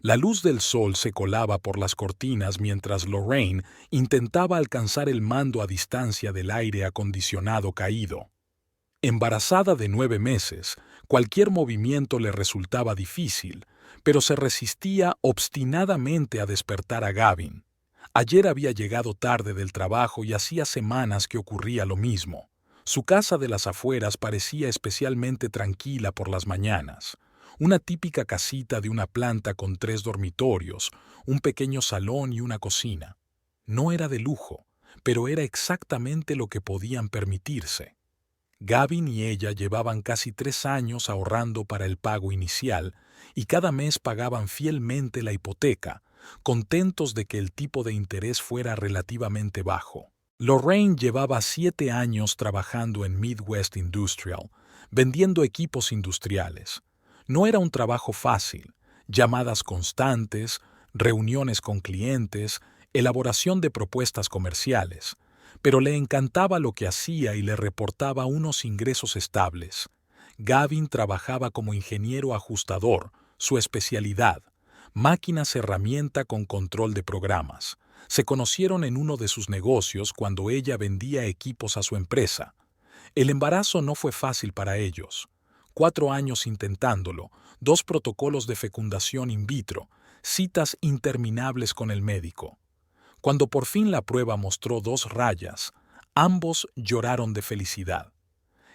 La luz del sol se colaba por las cortinas mientras Lorraine intentaba alcanzar el mando a distancia del aire acondicionado caído. Embarazada de 9 meses, cualquier movimiento le resultaba difícil, pero se resistía obstinadamente a despertar a Gavin. Ayer había llegado tarde del trabajo y hacía semanas que ocurría lo mismo. Su casa de las afueras parecía especialmente tranquila por las mañanas. Una típica casita de una planta con 3 dormitorios, un pequeño salón y una cocina. No era de lujo, pero era exactamente lo que podían permitirse. Gavin y ella llevaban casi 3 años ahorrando para el pago inicial y cada mes pagaban fielmente la hipoteca, contentos de que el tipo de interés fuera relativamente bajo. Lorraine llevaba 7 años trabajando en Midwest Industrial, vendiendo equipos industriales. No era un trabajo fácil, llamadas constantes, reuniones con clientes, elaboración de propuestas comerciales, pero le encantaba lo que hacía y le reportaba unos ingresos estables. Gavin trabajaba como ingeniero ajustador, su especialidad, máquinas herramienta con control de programas. Se conocieron en uno de sus negocios cuando ella vendía equipos a su empresa. El embarazo no fue fácil para ellos. 4 años intentándolo, 2 protocolos de fecundación in vitro, citas interminables con el médico. Cuando por fin la prueba mostró 2 rayas, ambos lloraron de felicidad.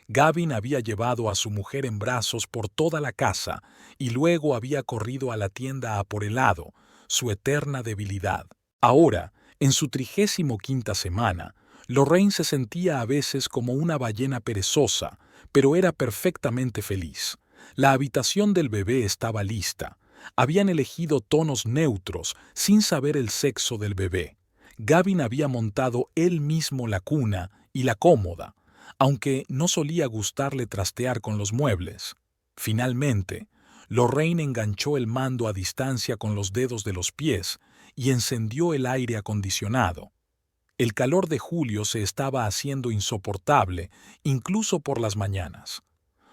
Gavin había llevado a su mujer en brazos por toda la casa y luego había corrido a la tienda a por helado, su eterna debilidad. Ahora, en su 35ª semana, Lorraine se sentía a veces como una ballena perezosa, pero era perfectamente feliz. La habitación del bebé estaba lista. Habían elegido tonos neutros sin saber el sexo del bebé. Gavin había montado él mismo la cuna y la cómoda, aunque no solía gustarle trastear con los muebles. Finalmente, Lorraine enganchó el mando a distancia con los dedos de los pies y encendió el aire acondicionado. El calor de julio se estaba haciendo insoportable, incluso por las mañanas.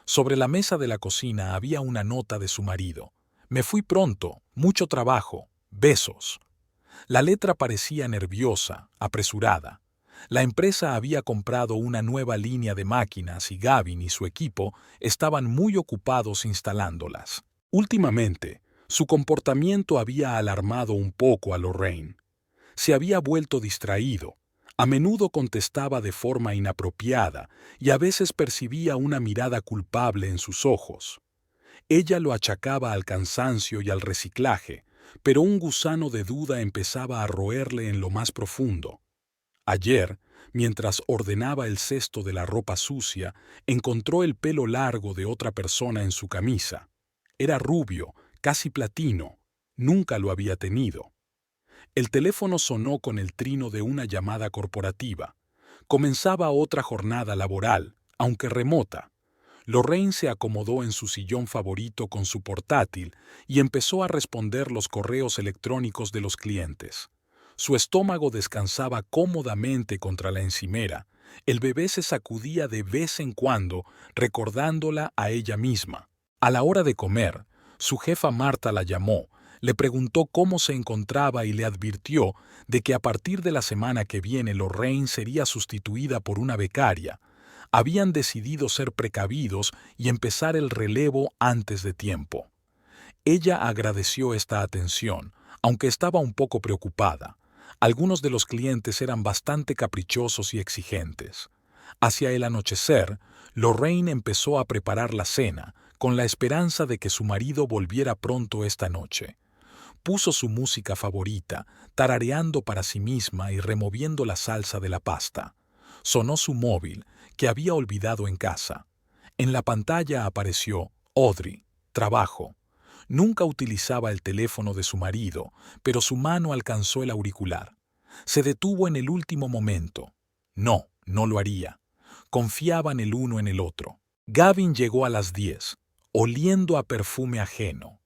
Sobre la mesa de la cocina había una nota de su marido. Me fui pronto, mucho trabajo, besos. La letra parecía nerviosa, apresurada. La empresa había comprado una nueva línea de máquinas y Gavin y su equipo estaban muy ocupados instalándolas. Últimamente, su comportamiento había alarmado un poco a Lorraine. Se había vuelto distraído, a menudo contestaba de forma inapropiada y a veces percibía una mirada culpable en sus ojos. Ella lo achacaba al cansancio y al reciclaje, pero un gusano de duda empezaba a roerle en lo más profundo. Ayer, mientras ordenaba el cesto de la ropa sucia, encontró el pelo largo de otra persona en su camisa. Era rubio, casi platino. Nunca lo había tenido. El teléfono sonó con el trino de una llamada corporativa. Comenzaba otra jornada laboral, aunque remota. Lorraine se acomodó en su sillón favorito con su portátil y empezó a responder los correos electrónicos de los clientes. Su estómago descansaba cómodamente contra la encimera. El bebé se sacudía de vez en cuando, recordándola a ella misma. A la hora de comer, su jefa Marta la llamó, le preguntó cómo se encontraba y le advirtió de que a partir de la semana que viene Lorraine sería sustituida por una becaria. Habían decidido ser precavidos y empezar el relevo antes de tiempo. Ella agradeció esta atención, aunque estaba un poco preocupada. Algunos de los clientes eran bastante caprichosos y exigentes. Hacia el anochecer, Lorraine empezó a preparar la cena, con la esperanza de que su marido volviera pronto esta noche. Puso su música favorita, tarareando para sí misma y removiendo la salsa de la pasta. Sonó su móvil, que había olvidado en casa. En la pantalla apareció Audrey, trabajo. Nunca utilizaba el teléfono de su marido, pero su mano alcanzó el auricular. Se detuvo en el último momento. No, no lo haría. Confiaban el uno en el otro. Gavin llegó a las 10, oliendo a perfume ajeno.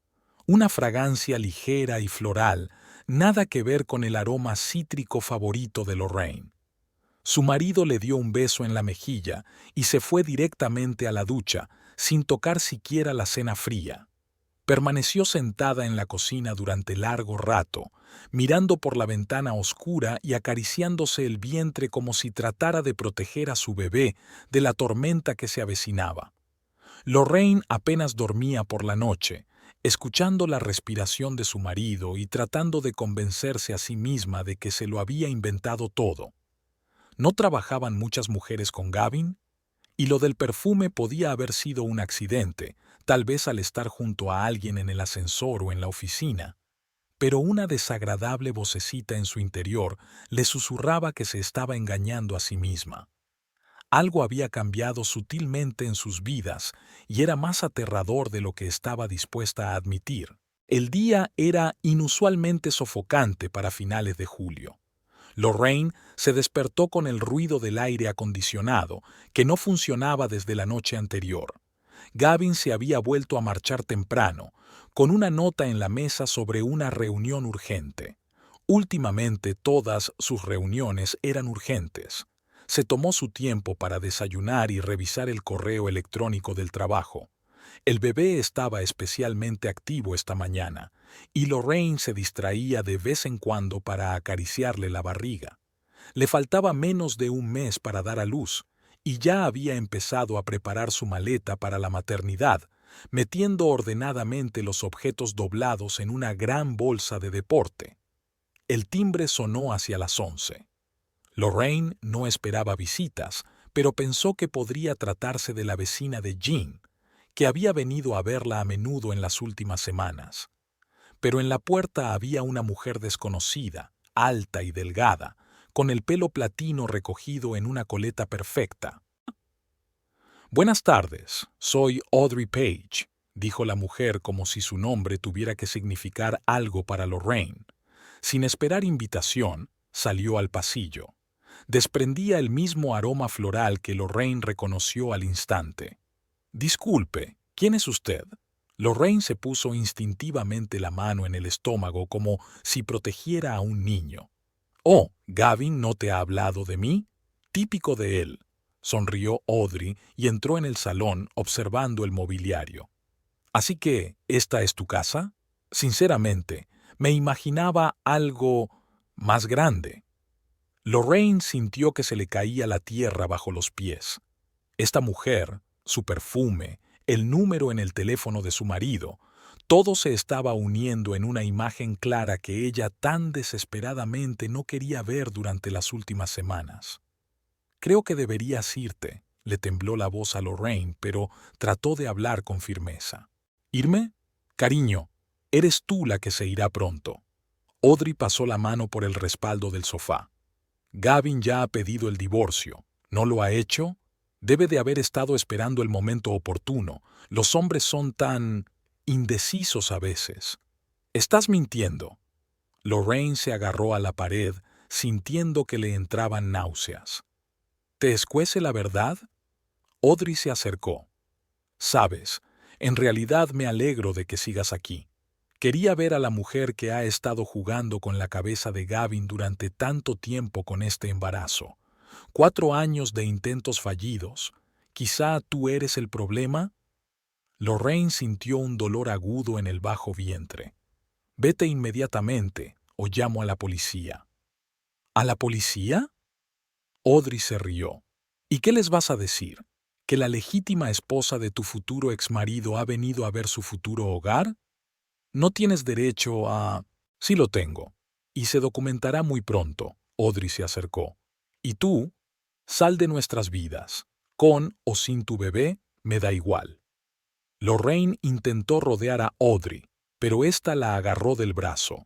Una fragancia ligera y floral, nada que ver con el aroma cítrico favorito de Lorraine. Su marido le dio un beso en la mejilla y se fue directamente a la ducha, sin tocar siquiera la cena fría. Permaneció sentada en la cocina durante largo rato, mirando por la ventana oscura y acariciándose el vientre como si tratara de proteger a su bebé de la tormenta que se avecinaba. Lorraine apenas dormía por la noche, escuchando la respiración de su marido y tratando de convencerse a sí misma de que se lo había inventado todo. ¿No trabajaban muchas mujeres con Gavin? Y lo del perfume podía haber sido un accidente, tal vez al estar junto a alguien en el ascensor o en la oficina. Pero una desagradable vocecita en su interior le susurraba que se estaba engañando a sí misma. Algo había cambiado sutilmente en sus vidas y era más aterrador de lo que estaba dispuesta a admitir. El día era inusualmente sofocante para finales de julio. Lorraine se despertó con el ruido del aire acondicionado, que no funcionaba desde la noche anterior. Gavin se había vuelto a marchar temprano, con una nota en la mesa sobre una reunión urgente. Últimamente todas sus reuniones eran urgentes. Se tomó su tiempo para desayunar y revisar el correo electrónico del trabajo. El bebé estaba especialmente activo esta mañana, y Lorraine se distraía de vez en cuando para acariciarle la barriga. Le faltaba menos de un mes para dar a luz, y ya había empezado a preparar su maleta para la maternidad, metiendo ordenadamente los objetos doblados en una gran bolsa de deporte. El timbre sonó hacia las 11. Lorraine no esperaba visitas, pero pensó que podría tratarse de la vecina de Jean, que había venido a verla a menudo en las últimas semanas. Pero en la puerta había una mujer desconocida, alta y delgada, con el pelo platino recogido en una coleta perfecta. «Buenas tardes, soy Audrey Page», dijo la mujer como si su nombre tuviera que significar algo para Lorraine. Sin esperar invitación, salió al pasillo. Desprendía el mismo aroma floral que Lorraine reconoció al instante. «Disculpe, ¿quién es usted?» Lorraine se puso instintivamente la mano en el estómago como si protegiera a un niño. «Oh, ¿Gavin no te ha hablado de mí?» «Típico de él», sonrió Audrey y entró en el salón observando el mobiliario. «¿Así que esta es tu casa?» «Sinceramente, me imaginaba algo más grande». Lorraine sintió que se le caía la tierra bajo los pies. Esta mujer, su perfume, el número en el teléfono de su marido, todo se estaba uniendo en una imagen clara que ella tan desesperadamente no quería ver durante las últimas semanas. «Creo que deberías irte», le tembló la voz a Lorraine, pero trató de hablar con firmeza. «¿Irme? Cariño, eres tú la que se irá pronto». Audrey pasó la mano por el respaldo del sofá. «Gavin ya ha pedido el divorcio. ¿No lo ha hecho? Debe de haber estado esperando el momento oportuno. Los hombres son tan indecisos a veces». «Estás mintiendo». Lorraine se agarró a la pared, sintiendo que le entraban náuseas. «¿Te escuece la verdad?» Audrey se acercó. «Sabes, en realidad me alegro de que sigas aquí. Quería ver a la mujer que ha estado jugando con la cabeza de Gavin durante tanto tiempo con este embarazo. 4 años de intentos fallidos. ¿Quizá tú eres el problema?» Lorraine sintió un dolor agudo en el bajo vientre. «Vete inmediatamente o llamo a la policía». «¿A la policía?» Audrey se rió. «¿Y qué les vas a decir? ¿Que la legítima esposa de tu futuro exmarido ha venido a ver su futuro hogar? No tienes derecho a...». «Sí lo tengo. Y se documentará muy pronto». Audrey se acercó. «¿Y tú? Sal de nuestras vidas. Con o sin tu bebé, me da igual». Lorraine intentó rodear a Audrey, pero ésta la agarró del brazo.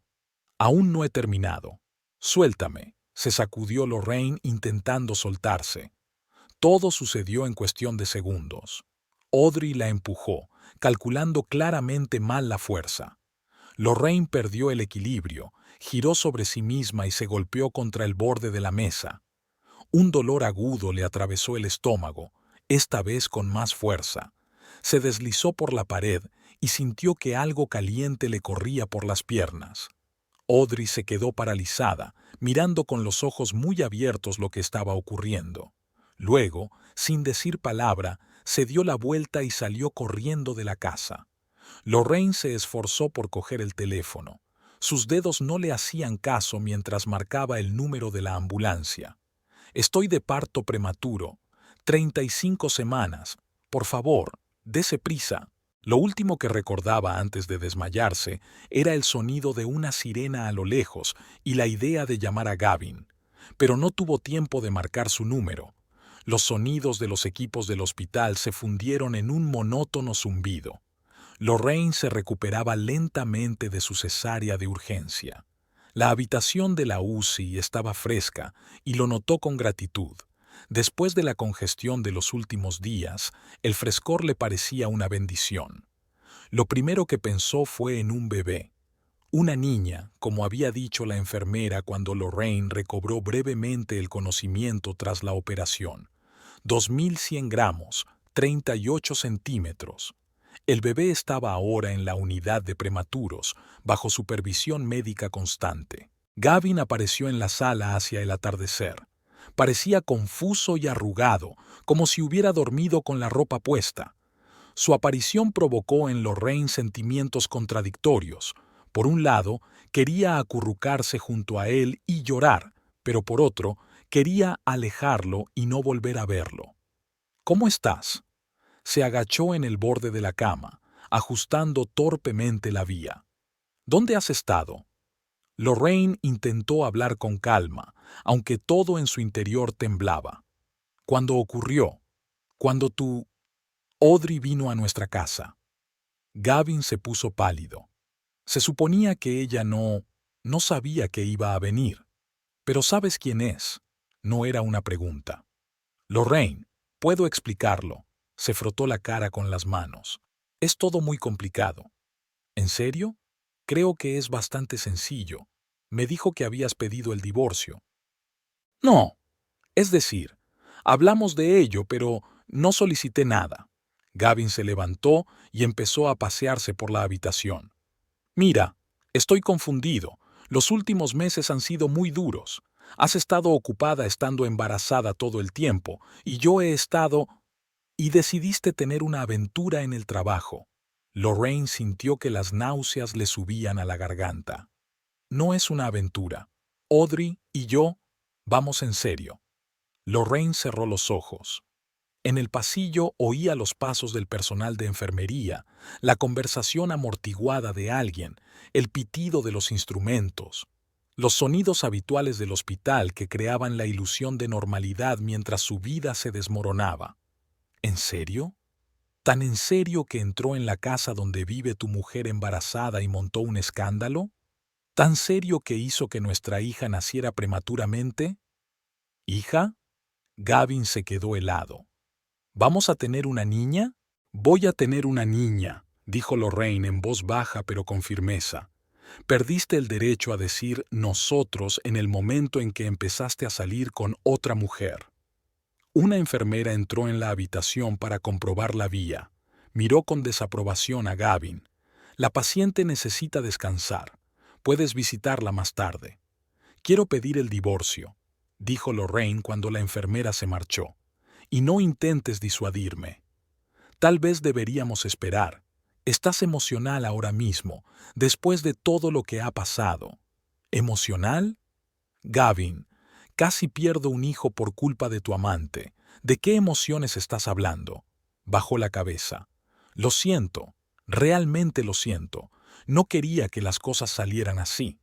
«Aún no he terminado. Suéltame», se sacudió Lorraine intentando soltarse. Todo sucedió en cuestión de segundos. Audrey la empujó, calculando claramente mal la fuerza. Lorraine perdió el equilibrio, giró sobre sí misma y se golpeó contra el borde de la mesa. Un dolor agudo le atravesó el estómago, esta vez con más fuerza. Se deslizó por la pared y sintió que algo caliente le corría por las piernas. Audrey se quedó paralizada, mirando con los ojos muy abiertos lo que estaba ocurriendo. Luego, sin decir palabra, se dio la vuelta y salió corriendo de la casa. Lorraine se esforzó por coger el teléfono. Sus dedos no le hacían caso mientras marcaba el número de la ambulancia. Estoy de parto prematuro. 35 semanas. Por favor, dese prisa. Lo último que recordaba antes de desmayarse era el sonido de una sirena a lo lejos y la idea de llamar a Gavin. Pero no tuvo tiempo de marcar su número. Los sonidos de los equipos del hospital se fundieron en un monótono zumbido. Lorraine se recuperaba lentamente de su cesárea de urgencia. La habitación de la UCI estaba fresca y lo notó con gratitud. Después de la congestión de los últimos días, el frescor le parecía una bendición. Lo primero que pensó fue en un bebé. Una niña, como había dicho la enfermera cuando Lorraine recobró brevemente el conocimiento tras la operación. 2100 gramos, 38 centímetros. El bebé estaba ahora en la unidad de prematuros, bajo supervisión médica constante. Gavin apareció en la sala hacia el atardecer. Parecía confuso y arrugado, como si hubiera dormido con la ropa puesta. Su aparición provocó en Lorraine sentimientos contradictorios. Por un lado, quería acurrucarse junto a él y llorar, pero por otro, quería alejarlo y no volver a verlo. ¿Cómo estás? Se agachó en el borde de la cama, ajustando torpemente la vía. ¿Dónde has estado? Lorraine intentó hablar con calma, aunque todo en su interior temblaba. ¿Cuándo ocurrió? Cuando Audrey vino a nuestra casa. Gavin se puso pálido. Se suponía que ella no sabía que iba a venir. Pero ¿sabes quién es? No era una pregunta. Lorraine, puedo explicarlo. Se frotó la cara con las manos. Es todo muy complicado. ¿En serio? Creo que es bastante sencillo. Me dijo que habías pedido el divorcio. No. Es decir, hablamos de ello, pero no solicité nada. Gavin se levantó y empezó a pasearse por la habitación. Mira, estoy confundido. Los últimos meses han sido muy duros. Has estado ocupada estando embarazada todo el tiempo, y yo he estado... Y decidiste tener una aventura en el trabajo. Lorraine sintió que las náuseas le subían a la garganta. No es una aventura. Audrey y yo vamos en serio. Lorraine cerró los ojos. En el pasillo oía los pasos del personal de enfermería, la conversación amortiguada de alguien, el pitido de los instrumentos, los sonidos habituales del hospital que creaban la ilusión de normalidad mientras su vida se desmoronaba. ¿En serio? ¿Tan en serio que entró en la casa donde vive tu mujer embarazada y montó un escándalo? ¿Tan serio que hizo que nuestra hija naciera prematuramente? ¿Hija? Gavin se quedó helado. ¿Vamos a tener una niña? Voy a tener una niña, dijo Lorraine en voz baja pero con firmeza. Perdiste el derecho a decir nosotros en el momento en que empezaste a salir con otra mujer. Una enfermera entró en la habitación para comprobar la vía. Miró con desaprobación a Gavin. La paciente necesita descansar. Puedes visitarla más tarde. Quiero pedir el divorcio, dijo Lorraine cuando la enfermera se marchó. Y no intentes disuadirme. Tal vez deberíamos esperar. Estás emocional ahora mismo, después de todo lo que ha pasado. ¿Emocional? Gavin, casi pierdo un hijo por culpa de tu amante. ¿De qué emociones estás hablando? Bajó la cabeza. Lo siento, realmente lo siento. No quería que las cosas salieran así.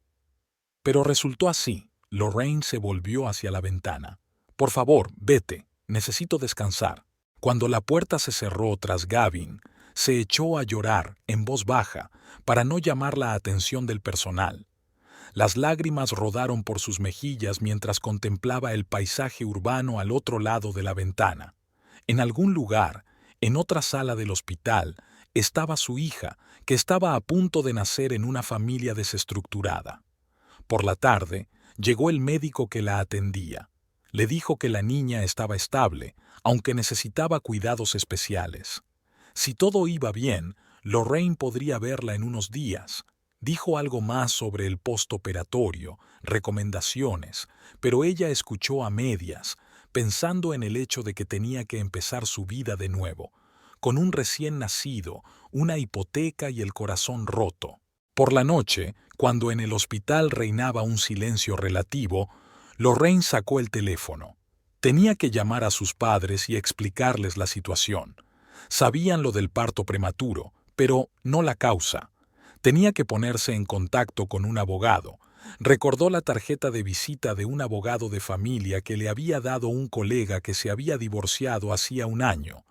Pero resultó así. Lorraine se volvió hacia la ventana. Por favor, vete. Necesito descansar. Cuando la puerta se cerró tras Gavin, se echó a llorar en voz baja para no llamar la atención del personal. Las lágrimas rodaron por sus mejillas mientras contemplaba el paisaje urbano al otro lado de la ventana. En algún lugar, en otra sala del hospital, estaba su hija, que estaba a punto de nacer en una familia desestructurada. Por la tarde, llegó el médico que la atendía. Le dijo que la niña estaba estable, aunque necesitaba cuidados especiales. Si todo iba bien, Lorraine podría verla en unos días. Dijo algo más sobre el postoperatorio, recomendaciones, pero ella escuchó a medias, pensando en el hecho de que tenía que empezar su vida de nuevo, con un recién nacido, una hipoteca y el corazón roto. Por la noche, cuando en el hospital reinaba un silencio relativo, Lorraine sacó el teléfono. Tenía que llamar a sus padres y explicarles la situación. Sabían lo del parto prematuro, pero no la causa. Tenía que ponerse en contacto con un abogado. Recordó la tarjeta de visita de un abogado de familia que le había dado un colega que se había divorciado hacía un año.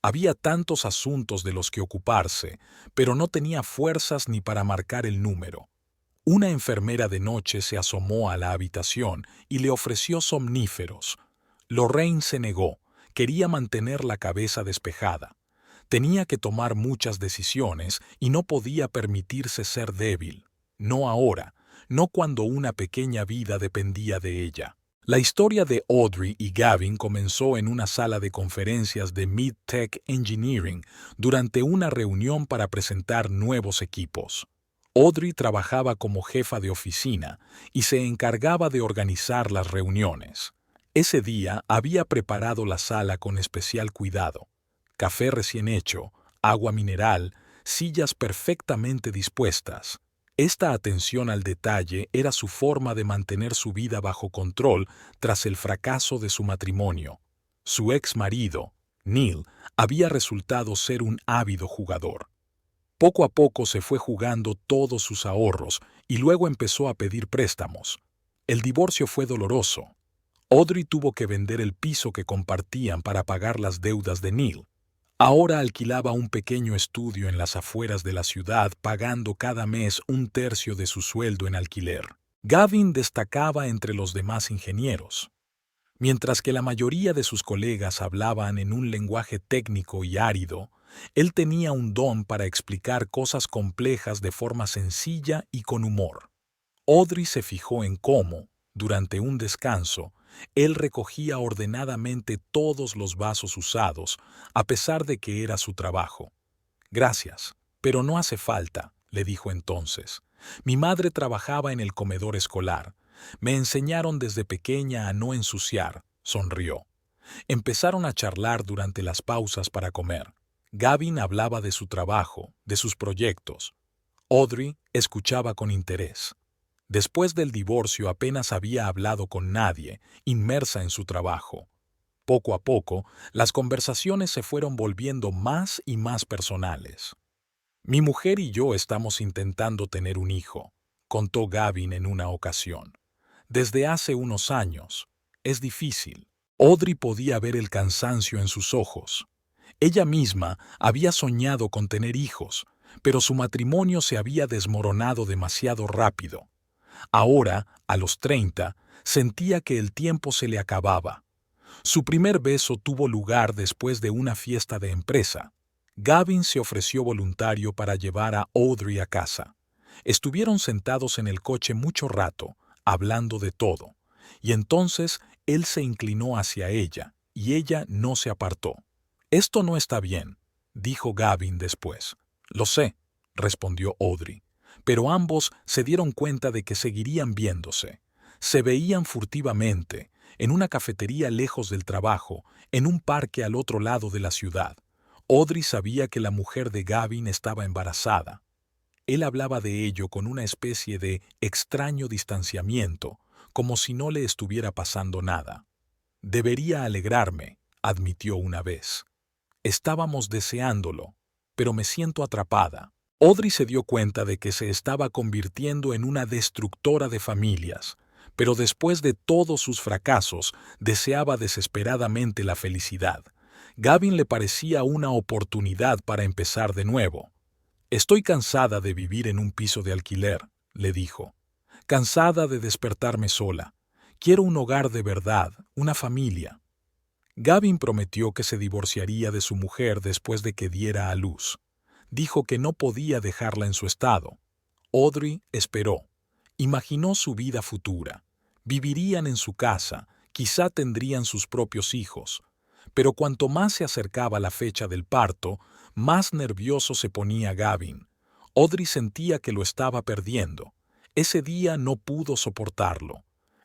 Había tantos asuntos de los que ocuparse, pero no tenía fuerzas ni para marcar el número. Una enfermera de noche se asomó a la habitación y le ofreció somníferos. Lorraine se negó, quería mantener la cabeza despejada. Tenía que tomar muchas decisiones y no podía permitirse ser débil. No ahora, no cuando una pequeña vida dependía de ella. La historia de Audrey y Gavin comenzó en una sala de conferencias de Mid-Tech Engineering durante una reunión para presentar nuevos equipos. Audrey trabajaba como jefa de oficina y se encargaba de organizar las reuniones. Ese día había preparado la sala con especial cuidado. Café recién hecho, agua mineral, sillas perfectamente dispuestas. Esta atención al detalle era su forma de mantener su vida bajo control tras el fracaso de su matrimonio. Su ex marido, Neil, había resultado ser un ávido jugador. Poco a poco se fue jugando todos sus ahorros y luego empezó a pedir préstamos. El divorcio fue doloroso. Audrey tuvo que vender el piso que compartían para pagar las deudas de Neil. Ahora alquilaba un pequeño estudio en las afueras de la ciudad, pagando cada mes un tercio de su sueldo en alquiler. Gavin destacaba entre los demás ingenieros. Mientras que la mayoría de sus colegas hablaban en un lenguaje técnico y árido, él tenía un don para explicar cosas complejas de forma sencilla y con humor. Audrey se fijó en cómo, durante un descanso, él recogía ordenadamente todos los vasos usados, a pesar de que era su trabajo. «Gracias, pero no hace falta», le dijo entonces. «Mi madre trabajaba en el comedor escolar. Me enseñaron desde pequeña a no ensuciar», sonrió. Empezaron a charlar durante las pausas para comer. Gavin hablaba de su trabajo, de sus proyectos. Audrey escuchaba con interés. Después del divorcio apenas había hablado con nadie, inmersa en su trabajo. Poco a poco, las conversaciones se fueron volviendo más y más personales. «Mi mujer y yo estamos intentando tener un hijo», contó Gavin en una ocasión. «Desde hace unos años. Es difícil». Audrey podía ver el cansancio en sus ojos. Ella misma había soñado con tener hijos, pero su matrimonio se había desmoronado demasiado rápido. Ahora, a los 30, sentía que el tiempo se le acababa. Su primer beso tuvo lugar después de una fiesta de empresa. Gavin se ofreció voluntario para llevar a Audrey a casa. Estuvieron sentados en el coche mucho rato, hablando de todo, y entonces él se inclinó hacia ella, y ella no se apartó. «Esto no está bien», dijo Gavin después. «Lo sé», respondió Audrey. Pero ambos se dieron cuenta de que seguirían viéndose. Se veían furtivamente, en una cafetería lejos del trabajo, en un parque al otro lado de la ciudad. Audrey sabía que la mujer de Gavin estaba embarazada. Él hablaba de ello con una especie de extraño distanciamiento, como si no le estuviera pasando nada. «Debería alegrarme», admitió una vez. «Estábamos deseándolo, pero me siento atrapada». Audrey se dio cuenta de que se estaba convirtiendo en una destructora de familias, pero después de todos sus fracasos deseaba desesperadamente la felicidad. Gavin le parecía una oportunidad para empezar de nuevo. «Estoy cansada de vivir en un piso de alquiler», le dijo. «Cansada de despertarme sola. Quiero un hogar de verdad, una familia». Gavin prometió que se divorciaría de su mujer después de que diera a luz. Dijo que no podía dejarla en su estado. Audrey esperó. Imaginó su vida futura. Vivirían en su casa, quizá tendrían sus propios hijos. Pero cuanto más se acercaba la fecha del parto, más nervioso se ponía Gavin. Audrey sentía que lo estaba perdiendo. Ese día no pudo soportarlo.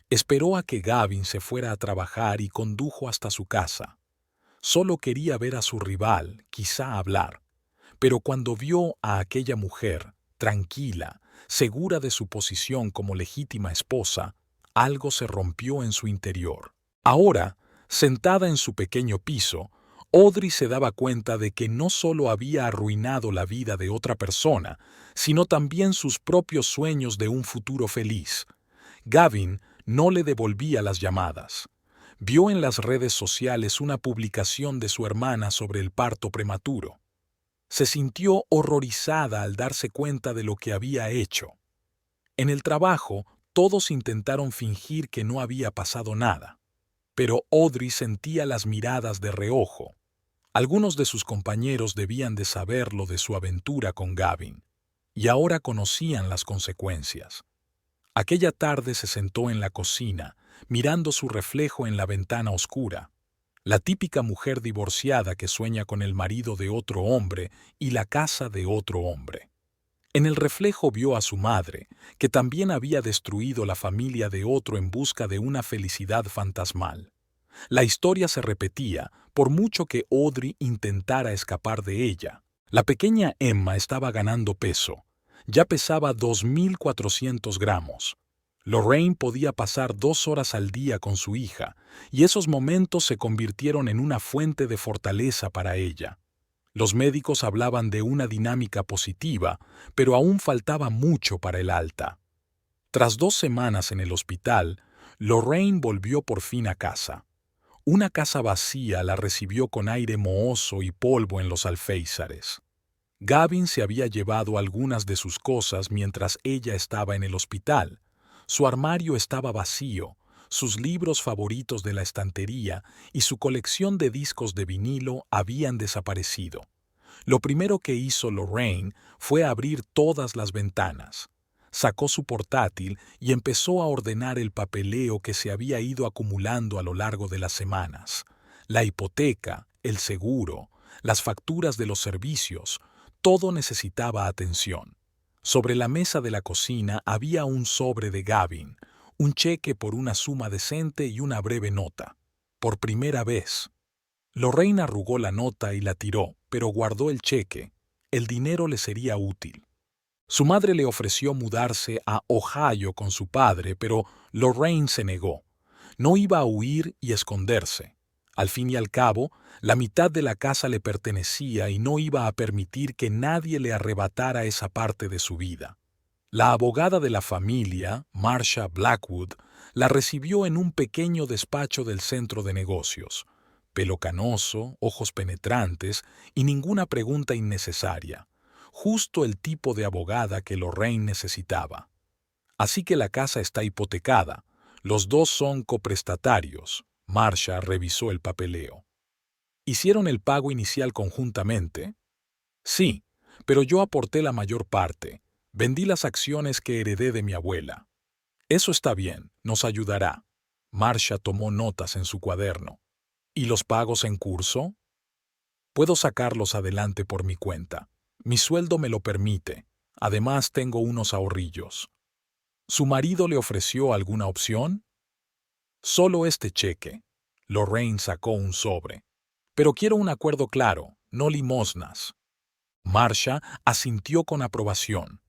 Esperó a que Gavin se fuera a trabajar y condujo hasta su casa. Solo quería ver a su rival, quizá hablar. Pero cuando vio a aquella mujer, tranquila, segura de su posición como legítima esposa, algo se rompió en su interior. Ahora, sentada en su pequeño piso, Audrey se daba cuenta de que no solo había arruinado la vida de otra persona, sino también sus propios sueños de un futuro feliz. Gavin no le devolvía las llamadas. Vio en las redes sociales una publicación de su hermana sobre el parto prematuro. Se sintió horrorizada al darse cuenta de lo que había hecho. En el trabajo, todos intentaron fingir que no había pasado nada, pero Audrey sentía las miradas de reojo. Algunos de sus compañeros debían de saber lo de su aventura con Gavin, y ahora conocían las consecuencias. Aquella tarde se sentó en la cocina, mirando su reflejo en la ventana oscura. La típica mujer divorciada que sueña con el marido de otro hombre y la casa de otro hombre. En el reflejo vio a su madre, que también había destruido la familia de otro en busca de una felicidad fantasmal. La historia se repetía, por mucho que Audrey intentara escapar de ella. La pequeña Emma estaba ganando peso. Ya pesaba 2.400 gramos. Lorraine podía pasar 2 horas al día con su hija, y esos momentos se convirtieron en una fuente de fortaleza para ella. Los médicos hablaban de una dinámica positiva, pero aún faltaba mucho para el alta. Tras 2 semanas en el hospital, Lorraine volvió por fin a casa. Una casa vacía la recibió con aire mohoso y polvo en los alféizares. Gavin se había llevado algunas de sus cosas mientras ella estaba en el hospital. Su armario estaba vacío, sus libros favoritos de la estantería y su colección de discos de vinilo habían desaparecido. Lo primero que hizo Lorraine fue abrir todas las ventanas. Sacó su portátil y empezó a ordenar el papeleo que se había ido acumulando a lo largo de las semanas. La hipoteca, el seguro, las facturas de los servicios, todo necesitaba atención. Sobre la mesa de la cocina había un sobre de Gavin, un cheque por una suma decente y una breve nota. Por primera vez. Lorraine arrugó la nota y la tiró, pero guardó el cheque. El dinero le sería útil. Su madre le ofreció mudarse a Ohio con su padre, pero Lorraine se negó. No iba a huir y esconderse. Al fin y al cabo, la mitad de la casa le pertenecía y no iba a permitir que nadie le arrebatara esa parte de su vida. La abogada de la familia, Marsha Blackwood, la recibió en un pequeño despacho del centro de negocios. Pelo canoso, ojos penetrantes y ninguna pregunta innecesaria. Justo el tipo de abogada que Lorraine necesitaba. Así que la casa está hipotecada. Los dos son coprestatarios. Marsha revisó el papeleo. ¿Hicieron el pago inicial conjuntamente? Sí, pero yo aporté la mayor parte. Vendí las acciones que heredé de mi abuela. Eso está bien, nos ayudará. Marsha tomó notas en su cuaderno. ¿Y los pagos en curso? Puedo sacarlos adelante por mi cuenta. Mi sueldo me lo permite. Además, tengo unos ahorrillos. ¿Su marido le ofreció alguna opción? Solo este cheque. Lorraine sacó un sobre. Pero quiero un acuerdo claro, no limosnas. Marsha asintió con aprobación.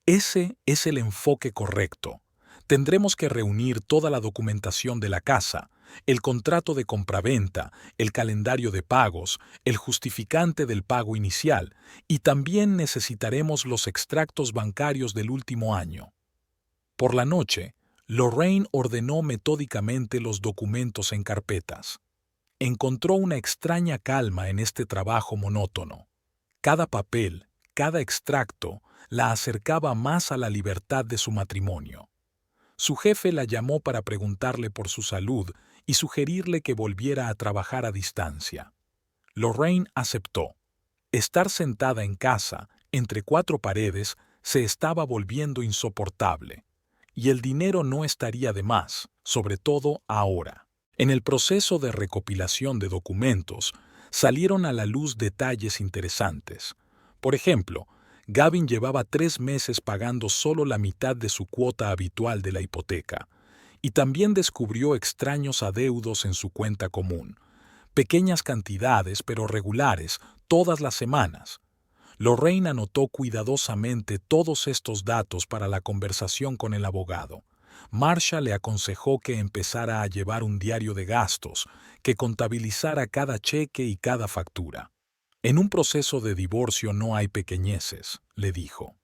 Ese es el enfoque correcto. Tendremos que reunir toda la documentación de la casa, el contrato de compraventa, el calendario de pagos, el justificante del pago inicial, y también necesitaremos los extractos bancarios del último año. Por la noche, Lorraine ordenó metódicamente los documentos en carpetas. Encontró una extraña calma en este trabajo monótono. Cada papel, cada extracto, la acercaba más a la libertad de su matrimonio. Su jefe la llamó para preguntarle por su salud y sugerirle que volviera a trabajar a distancia. Lorraine aceptó. Estar sentada en casa, entre 4 paredes, se estaba volviendo insoportable. Y el dinero no estaría de más, sobre todo ahora. En el proceso de recopilación de documentos, salieron a la luz detalles interesantes. Por ejemplo, Gavin llevaba 3 meses pagando solo la mitad de su cuota habitual de la hipoteca, y también descubrió extraños adeudos en su cuenta común. pequeñas cantidades pero regulares, todas las semanas. Lorraine anotó cuidadosamente todos estos datos para la conversación con el abogado. Marcia le aconsejó que empezara a llevar un diario de gastos, que contabilizara cada cheque y cada factura. En un proceso de divorcio no hay pequeñeces, le dijo.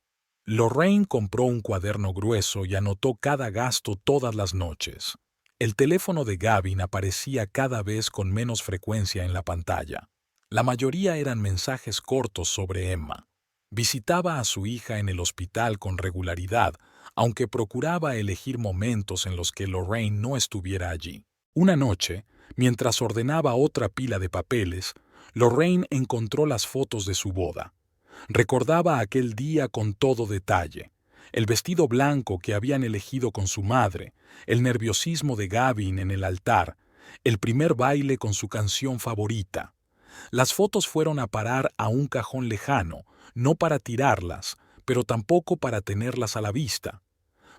Lorraine compró un cuaderno grueso y anotó cada gasto todas las noches. El teléfono de Gavin aparecía cada vez con menos frecuencia en la pantalla. La mayoría eran mensajes cortos sobre Emma. Visitaba a su hija en el hospital con regularidad, aunque procuraba elegir momentos en los que Lorraine no estuviera allí. Una noche, mientras ordenaba otra pila de papeles, Lorraine encontró las fotos de su boda. Recordaba aquel día con todo detalle: el vestido blanco que habían elegido con su madre, el nerviosismo de Gavin en el altar, el primer baile con su canción favorita. Las fotos fueron a parar a un cajón lejano, no para tirarlas, pero tampoco para tenerlas a la vista.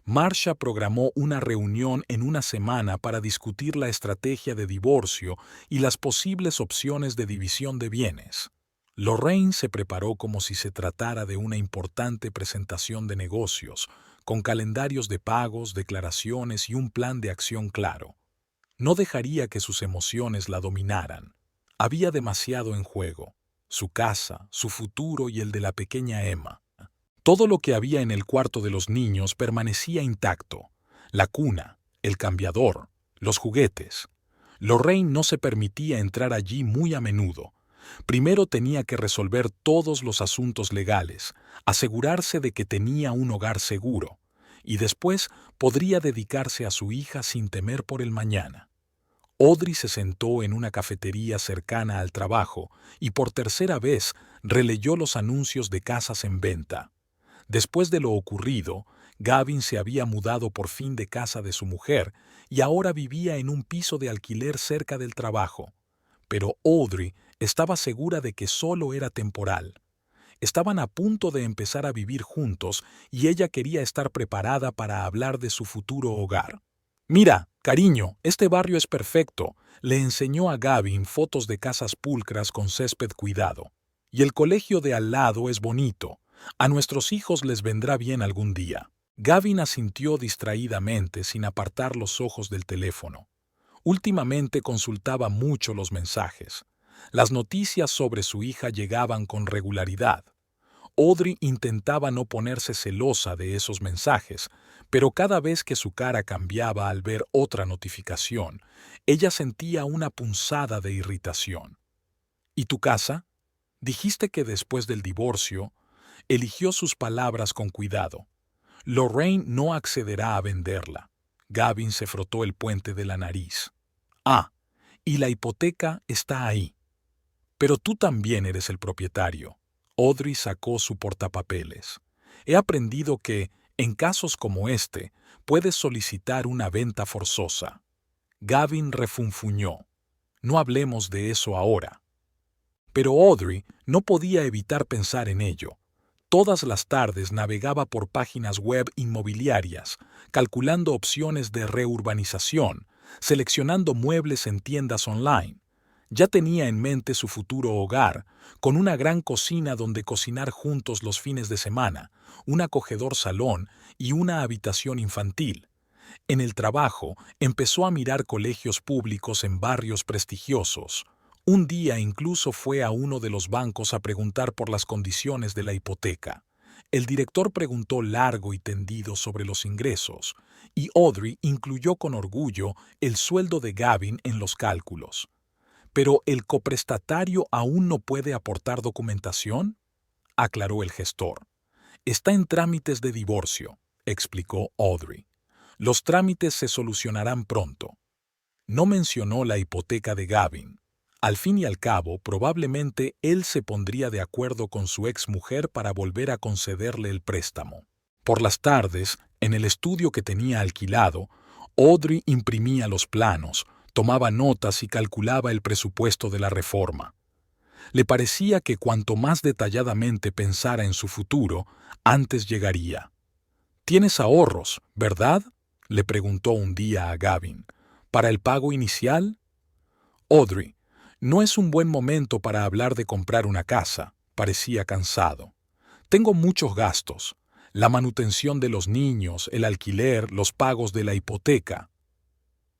Marcia programó una reunión en una semana para discutir la estrategia de divorcio y las posibles opciones de división de bienes. Lorraine se preparó como si se tratara de una importante presentación de negocios, con calendarios de pagos, declaraciones y un plan de acción claro. No dejaría que sus emociones la dominaran. Había demasiado en juego: su casa, su futuro y el de la pequeña Emma. Todo lo que había en el cuarto de los niños permanecía intacto: la cuna, el cambiador, los juguetes. Lorraine no se permitía entrar allí muy a menudo. Primero tenía que resolver todos los asuntos legales, asegurarse de que tenía un hogar seguro, y después podría dedicarse a su hija sin temer por el mañana. Audrey se sentó en una cafetería cercana al trabajo y por tercera vez releyó los anuncios de casas en venta. Después de lo ocurrido, Gavin se había mudado por fin de casa de su mujer y ahora vivía en un piso de alquiler cerca del trabajo. Pero Audrey estaba segura de que solo era temporal. Estaban a punto de empezar a vivir juntos y ella quería estar preparada para hablar de su futuro hogar. «Mira, cariño, este barrio es perfecto», le enseñó a Gavin fotos de casas pulcras con césped cuidado. «Y el colegio de al lado es bonito. A nuestros hijos les vendrá bien algún día». Gavin asintió distraídamente sin apartar los ojos del teléfono. Últimamente consultaba mucho los mensajes. Las noticias sobre su hija llegaban con regularidad. Audrey intentaba no ponerse celosa de esos mensajes, pero cada vez que su cara cambiaba al ver otra notificación, ella sentía una punzada de irritación. «¿Y tu casa? Dijiste que después del divorcio…» Eligió sus palabras con cuidado. «Lorraine no accederá a venderla». Gavin se frotó el puente de la nariz. «Ah, y la hipoteca está ahí. Pero tú también eres el propietario». Audrey sacó su portapapeles. «He aprendido que, en casos como este, puedes solicitar una venta forzosa». Gavin refunfuñó. «No hablemos de eso ahora». Pero Audrey no podía evitar pensar en ello. Todas las tardes navegaba por páginas web inmobiliarias, calculando opciones de reurbanización, seleccionando muebles en tiendas online. Ya tenía en mente su futuro hogar, con una gran cocina donde cocinar juntos los fines de semana, un acogedor salón y una habitación infantil. En el trabajo empezó a mirar colegios públicos en barrios prestigiosos. Un día incluso fue a uno de los bancos a preguntar por las condiciones de la hipoteca. El director preguntó largo y tendido sobre los ingresos, y Audrey incluyó con orgullo el sueldo de Gavin en los cálculos. «¿Pero el coprestatario aún no puede aportar documentación?», aclaró el gestor. «Está en trámites de divorcio», explicó Audrey. «Los trámites se solucionarán pronto». No mencionó la hipoteca de Gavin. Al fin y al cabo, probablemente él se pondría de acuerdo con su exmujer para volver a concederle el préstamo. Por las tardes, en el estudio que tenía alquilado, Audrey imprimía los planos, tomaba notas y calculaba el presupuesto de la reforma. Le parecía que cuanto más detalladamente pensara en su futuro, antes llegaría. «¿Tienes ahorros, verdad?», le preguntó un día a Gavin. «¿Para el pago inicial?». «Audrey, No es un buen momento para hablar de comprar una casa. Parecía cansado. Tengo muchos gastos. La manutención de los niños, el alquiler, los pagos de la hipoteca.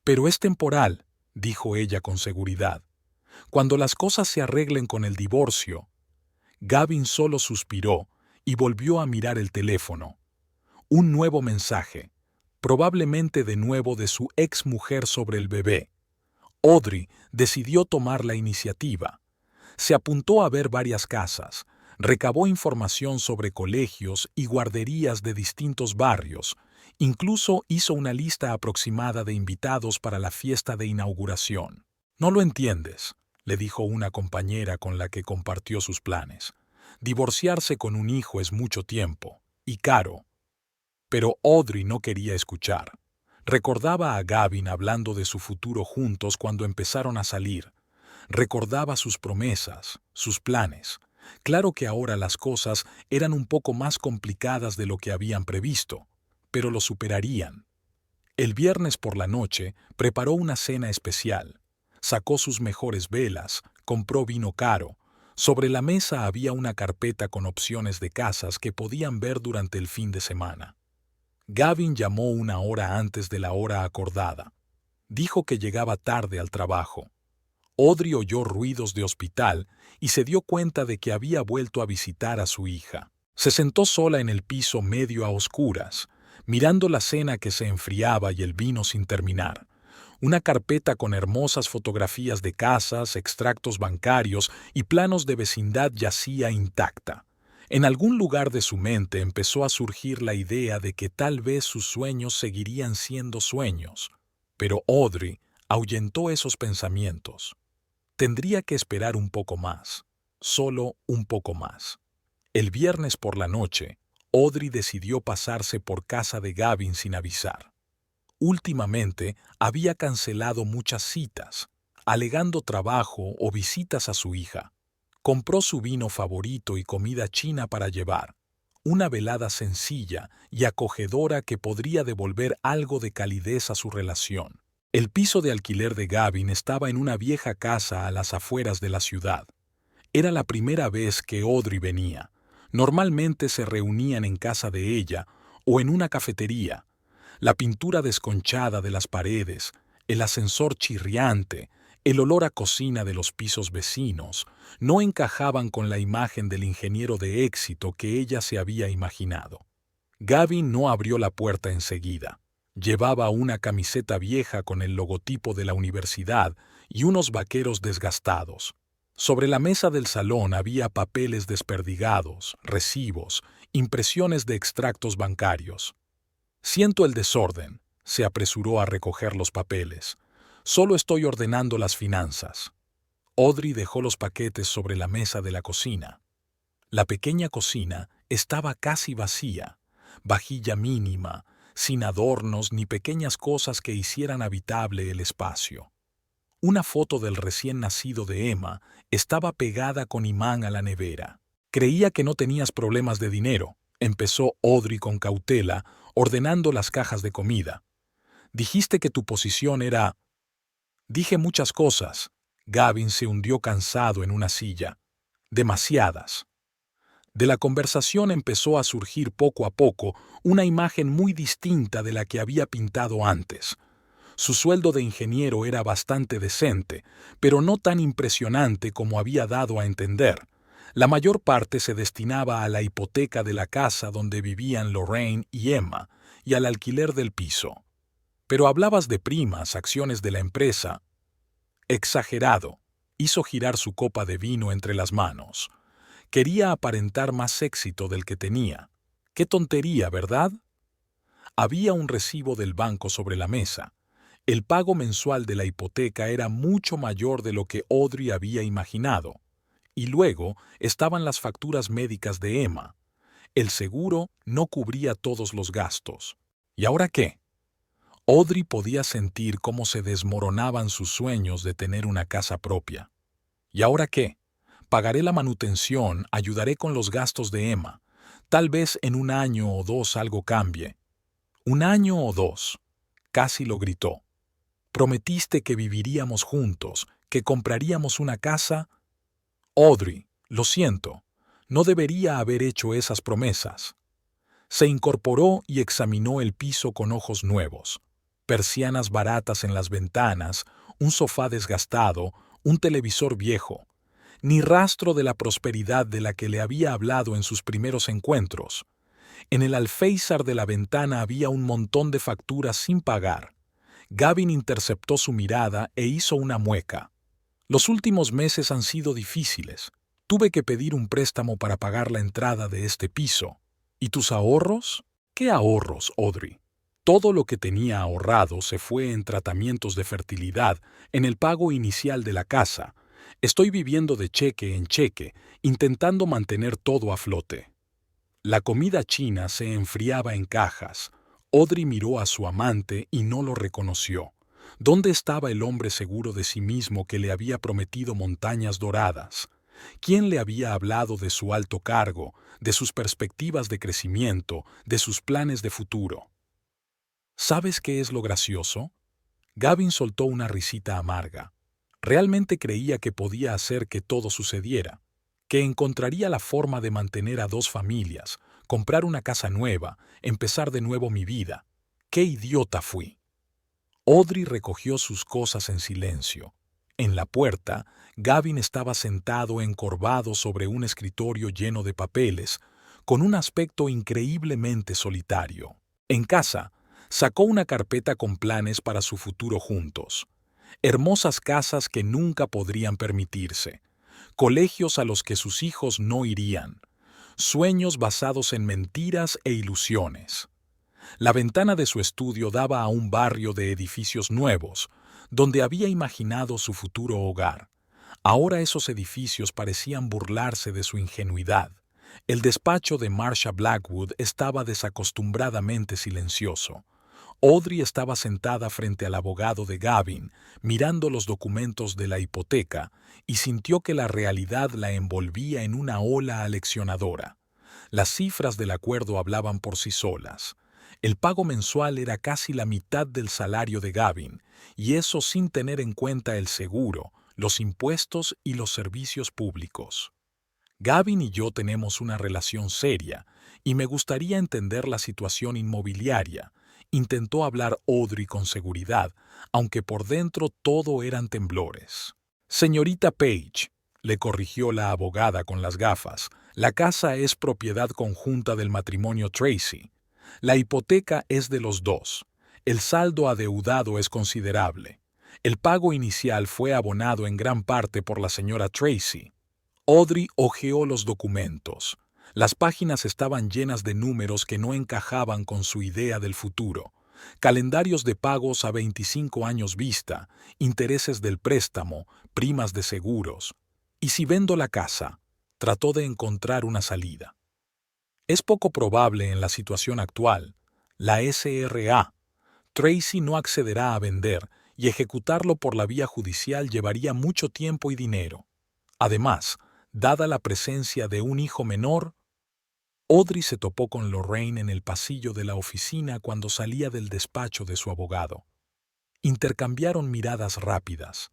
Pero es temporal, dijo ella con seguridad. Cuando las cosas se arreglen con el divorcio. Gavin solo suspiró y volvió a mirar el teléfono. Un nuevo mensaje, probablemente de nuevo de su ex mujer sobre el bebé. Audrey decidió tomar la iniciativa. Se apuntó a ver varias casas, recabó información sobre colegios y guarderías de distintos barrios, incluso hizo una lista aproximada de invitados para la fiesta de inauguración. No lo entiendes, le dijo una compañera con la que compartió sus planes. Divorciarse con un hijo es mucho tiempo y caro. Pero Audrey no quería escuchar. Recordaba a Gavin hablando de su futuro juntos cuando empezaron a salir. Recordaba sus promesas, sus planes. Claro que ahora las cosas eran un poco más complicadas de lo que habían previsto, pero lo superarían. El viernes por la noche preparó una cena especial. Sacó sus mejores velas, compró vino caro. Sobre la mesa había una carpeta con opciones de casas que podían ver durante el fin de semana. Gavin llamó una hora antes de la hora acordada. Dijo que llegaba tarde al trabajo. Audrey oyó ruidos de hospital y se dio cuenta de que había vuelto a visitar a su hija. Se sentó sola en el piso medio a oscuras, mirando la cena que se enfriaba y el vino sin terminar. Una carpeta con hermosas fotografías de casas, extractos bancarios y planos de vecindad yacía intacta. En algún lugar de su mente empezó a surgir la idea de que tal vez sus sueños seguirían siendo sueños. Pero Audrey ahuyentó esos pensamientos. Tendría que esperar un poco más, solo un poco más. El viernes por la noche, Audrey decidió pasarse por casa de Gavin sin avisar. Últimamente había cancelado muchas citas, alegando trabajo o visitas a su hija. Compró su vino favorito y comida china para llevar, una velada sencilla y acogedora que podría devolver algo de calidez a su relación. El piso de alquiler de Gavin estaba en una vieja casa a las afueras de la ciudad. Era la primera vez que Audrey venía. Normalmente se reunían en casa de ella o en una cafetería. La pintura desconchada de las paredes, el ascensor chirriante, el olor a cocina de los pisos vecinos, no encajaban con la imagen del ingeniero de éxito que ella se había imaginado. Gavin no abrió la puerta enseguida. Llevaba una camiseta vieja con el logotipo de la universidad y unos vaqueros desgastados. Sobre la mesa del salón había papeles desperdigados, recibos, impresiones de extractos bancarios. Siento el desorden, se apresuró a recoger los papeles. Solo estoy ordenando las finanzas. Audrey dejó los paquetes sobre la mesa de la cocina. La pequeña cocina estaba casi vacía, vajilla mínima, sin adornos ni pequeñas cosas que hicieran habitable el espacio. Una foto del recién nacido de Emma estaba pegada con imán a la nevera. Creía que no tenías problemas de dinero, empezó Audrey con cautela, ordenando las cajas de comida. Dijiste que tu posición era... Dije muchas cosas. Gavin se hundió cansado en una silla. Demasiadas. De la conversación empezó a surgir poco a poco una imagen muy distinta de la que había pintado antes. Su sueldo de ingeniero era bastante decente, pero no tan impresionante como había dado a entender. La mayor parte se destinaba a la hipoteca de la casa donde vivían Lorraine y Emma y al alquiler del piso. Pero hablabas de primas, acciones de la empresa. Exagerado. Hizo girar su copa de vino entre las manos. Quería aparentar más éxito del que tenía. ¡Qué tontería, ¿verdad? Había un recibo del banco sobre la mesa. El pago mensual de la hipoteca era mucho mayor de lo que Audrey había imaginado. Y luego estaban las facturas médicas de Emma. El seguro no cubría todos los gastos. ¿Y ahora qué? Audrey podía sentir cómo se desmoronaban sus sueños de tener una casa propia. ¿Y ahora qué? Pagaré la manutención, ayudaré con los gastos de Emma. Tal vez en 1 año o 2 algo cambie. 1 año o 2. Casi lo gritó. Prometiste que viviríamos juntos, que compraríamos una casa. Audrey, lo siento, no debería haber hecho esas promesas. Se incorporó y examinó el piso con ojos nuevos. Persianas baratas en las ventanas, un sofá desgastado, un televisor viejo. Ni rastro de la prosperidad de la que le había hablado en sus primeros encuentros. En el alféizar de la ventana había un montón de facturas sin pagar. Gavin interceptó su mirada e hizo una mueca. Los últimos meses han sido difíciles. Tuve que pedir un préstamo para pagar la entrada de este piso. ¿Y tus ahorros? ¿Qué ahorros, Audrey? Todo lo que tenía ahorrado se fue en tratamientos de fertilidad, en el pago inicial de la casa. Estoy viviendo de cheque en cheque, intentando mantener todo a flote. La comida china se enfriaba en cajas. Audrey miró a su amante y no lo reconoció. ¿Dónde estaba el hombre seguro de sí mismo que le había prometido montañas doradas? ¿Quién le había hablado de su alto cargo, de sus perspectivas de crecimiento, de sus planes de futuro? ¿Sabes qué es lo gracioso? Gavin soltó una risita amarga. Realmente creía que podía hacer que todo sucediera, que encontraría la forma de mantener a dos familias, comprar una casa nueva, empezar de nuevo mi vida. ¡Qué idiota fui! Audrey recogió sus cosas en silencio. En la puerta, Gavin estaba sentado encorvado sobre un escritorio lleno de papeles, con un aspecto increíblemente solitario. En casa, sacó una carpeta con planes para su futuro juntos. Hermosas casas que nunca podrían permitirse. Colegios a los que sus hijos no irían. Sueños basados en mentiras e ilusiones. La ventana de su estudio daba a un barrio de edificios nuevos, donde había imaginado su futuro hogar. Ahora esos edificios parecían burlarse de su ingenuidad. El despacho de Marcia Blackwood estaba desacostumbradamente silencioso. Audrey estaba sentada frente al abogado de Gavin, mirando los documentos de la hipoteca, y sintió que la realidad la envolvía en una ola aleccionadora. Las cifras del acuerdo hablaban por sí solas. El pago mensual era casi la mitad del salario de Gavin, y eso sin tener en cuenta el seguro, los impuestos y los servicios públicos. Gavin y yo tenemos una relación seria, y me gustaría entender la situación inmobiliaria. Intentó hablar Audrey con seguridad, aunque por dentro todo eran temblores. Señorita Page, le corrigió la abogada con las gafas, la casa es propiedad conjunta del matrimonio Tracy. La hipoteca es de los dos. El saldo adeudado es considerable. El pago inicial fue abonado en gran parte por la señora Tracy. Audrey hojeó los documentos. Las páginas estaban llenas de números que no encajaban con su idea del futuro. Calendarios de pagos a 25 años vista, intereses del préstamo, primas de seguros. ¿Y si vendo la casa? Trató de encontrar una salida. Es poco probable en la situación actual. La SRA. Tracy no accederá a vender y ejecutarlo por la vía judicial llevaría mucho tiempo y dinero. Además, dada la presencia de un hijo menor, Audrey se topó con Lorraine en el pasillo de la oficina cuando salía del despacho de su abogado. Intercambiaron miradas rápidas.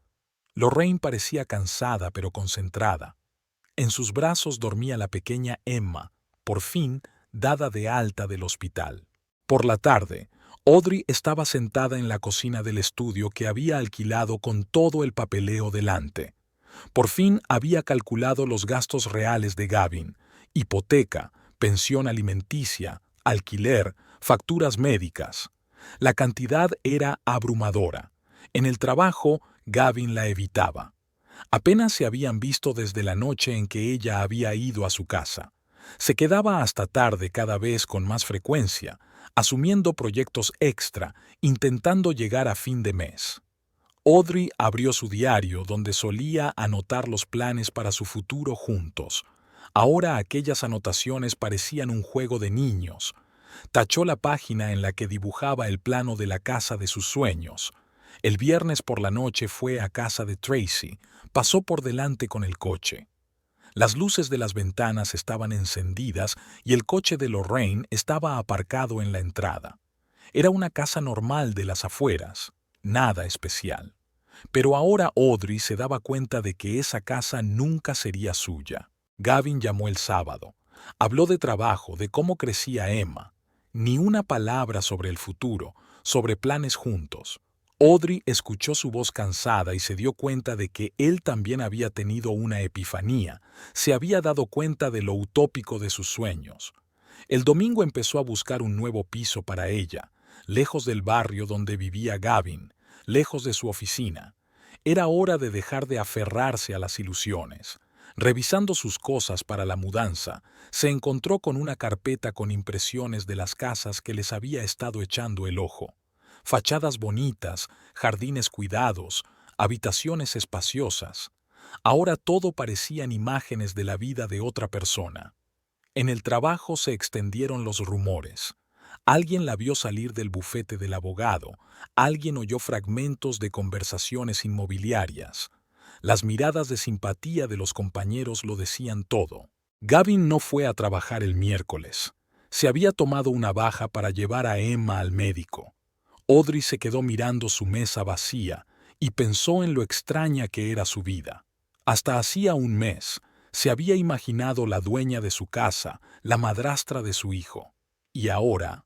Lorraine parecía cansada pero concentrada. En sus brazos dormía la pequeña Emma, por fin dada de alta del hospital. Por la tarde, Audrey estaba sentada en la cocina del estudio que había alquilado con todo el papeleo delante. Por fin había calculado los gastos reales de Gavin: hipoteca, pensión alimenticia, alquiler, facturas médicas. La cantidad era abrumadora. En el trabajo, Gavin la evitaba. Apenas se habían visto desde la noche en que ella había ido a su casa. Se quedaba hasta tarde cada vez con más frecuencia, asumiendo proyectos extra, intentando llegar a fin de mes. Audrey abrió su diario donde solía anotar los planes para su futuro juntos. Ahora aquellas anotaciones parecían un juego de niños. Tachó la página en la que dibujaba el plano de la casa de sus sueños. El viernes por la noche fue a casa de Tracy. Pasó por delante con el coche. Las luces de las ventanas estaban encendidas y el coche de Lorraine estaba aparcado en la entrada. Era una casa normal de las afueras. nada especial. Pero ahora Audrey se daba cuenta de que esa casa nunca sería suya. Gavin llamó el sábado. Habló de trabajo, de cómo crecía Emma. Ni una palabra sobre el futuro, sobre planes juntos. Audrey escuchó su voz cansada y se dio cuenta de que él también había tenido una epifanía. Se había dado cuenta de lo utópico de sus sueños. El domingo empezó a buscar un nuevo piso para ella, lejos del barrio donde vivía Gavin, lejos de su oficina. Era hora de dejar de aferrarse a las ilusiones. Revisando sus cosas para la mudanza, se encontró con una carpeta con impresiones de las casas que les había estado echando el ojo. Fachadas bonitas, jardines cuidados, habitaciones espaciosas. Ahora todo parecían imágenes de la vida de otra persona. En el trabajo se extendieron los rumores. Alguien la vio salir del bufete del abogado, alguien oyó fragmentos de conversaciones inmobiliarias. Las miradas de simpatía de los compañeros lo decían todo. Gavin no fue a trabajar el miércoles. Se había tomado una baja para llevar a Emma al médico. Audrey se quedó mirando su mesa vacía y pensó en lo extraña que era su vida. Hasta hacía un mes, se había imaginado la dueña de su casa, la madrastra de su hijo. Y ahora,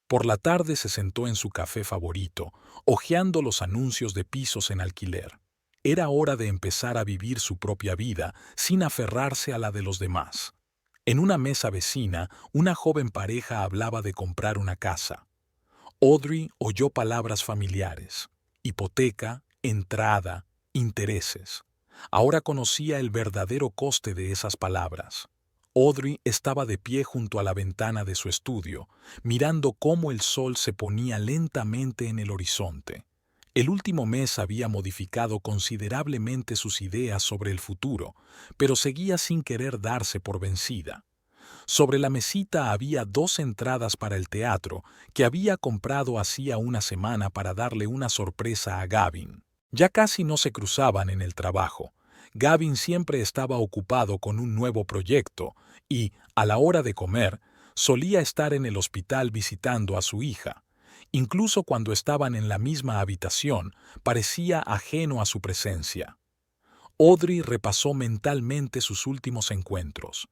por la tarde se sentó en su café favorito, hojeando los anuncios de pisos en alquiler. Era hora de empezar a vivir su propia vida sin aferrarse a la de los demás. En una mesa vecina, una joven pareja hablaba de comprar una casa. Audrey oyó palabras familiares: hipoteca, entrada, intereses. Ahora conocía el verdadero coste de esas palabras. Audrey estaba de pie junto a la ventana de su estudio, mirando cómo el sol se ponía lentamente en el horizonte. El último mes había modificado considerablemente sus ideas sobre el futuro, pero seguía sin querer darse por vencida. Sobre la mesita había 2 entradas para el teatro que había comprado hacía una semana para darle una sorpresa a Gavin. Ya casi no se cruzaban en el trabajo. Gavin siempre estaba ocupado con un nuevo proyecto y, a la hora de comer, solía estar en el hospital visitando a su hija. Incluso cuando estaban en la misma habitación, parecía ajeno a su presencia. Audrey repasó mentalmente sus últimos encuentros.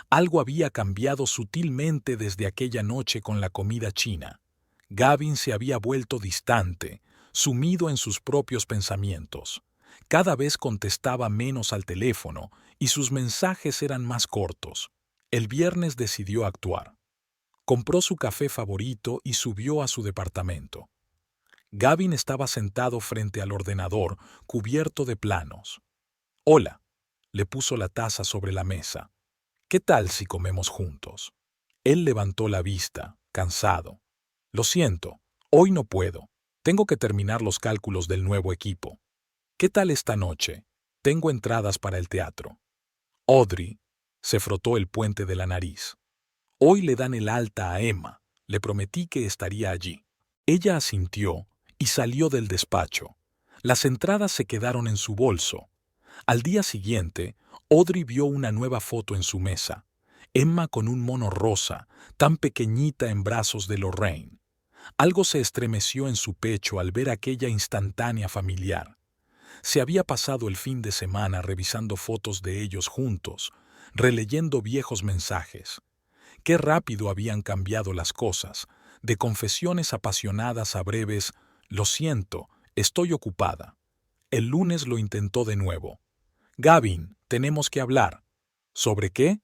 Algo había cambiado sutilmente desde aquella noche con la comida china. Gavin se había vuelto distante, sumido en sus propios pensamientos. Cada vez contestaba menos al teléfono y sus mensajes eran más cortos. El viernes decidió actuar. Compró su café favorito y subió a su departamento. Gavin estaba sentado frente al ordenador, cubierto de planos. «Hola», le puso la taza sobre la mesa. «¿Qué tal si comemos juntos?» Él levantó la vista, cansado. «Lo siento, hoy no puedo. Tengo que terminar los cálculos del nuevo equipo. ¿Qué tal esta noche? Tengo entradas para el teatro». Audrey se frotó el puente de la nariz. «Hoy le dan el alta a Emma. Le prometí que estaría allí». Ella asintió y salió del despacho. Las entradas se quedaron en su bolso. Al día siguiente, Audrey vio una nueva foto en su mesa. Emma con un mono rosa, tan pequeñita en brazos de Lorraine. Algo se estremeció en su pecho al ver aquella instantánea familiar. Se había pasado el fin de semana revisando fotos de ellos juntos, releyendo viejos mensajes. Qué rápido habían cambiado las cosas, de confesiones apasionadas a breves «lo siento, estoy ocupada». El lunes lo intentó de nuevo. «Gavin, tenemos que hablar». «¿Sobre qué?»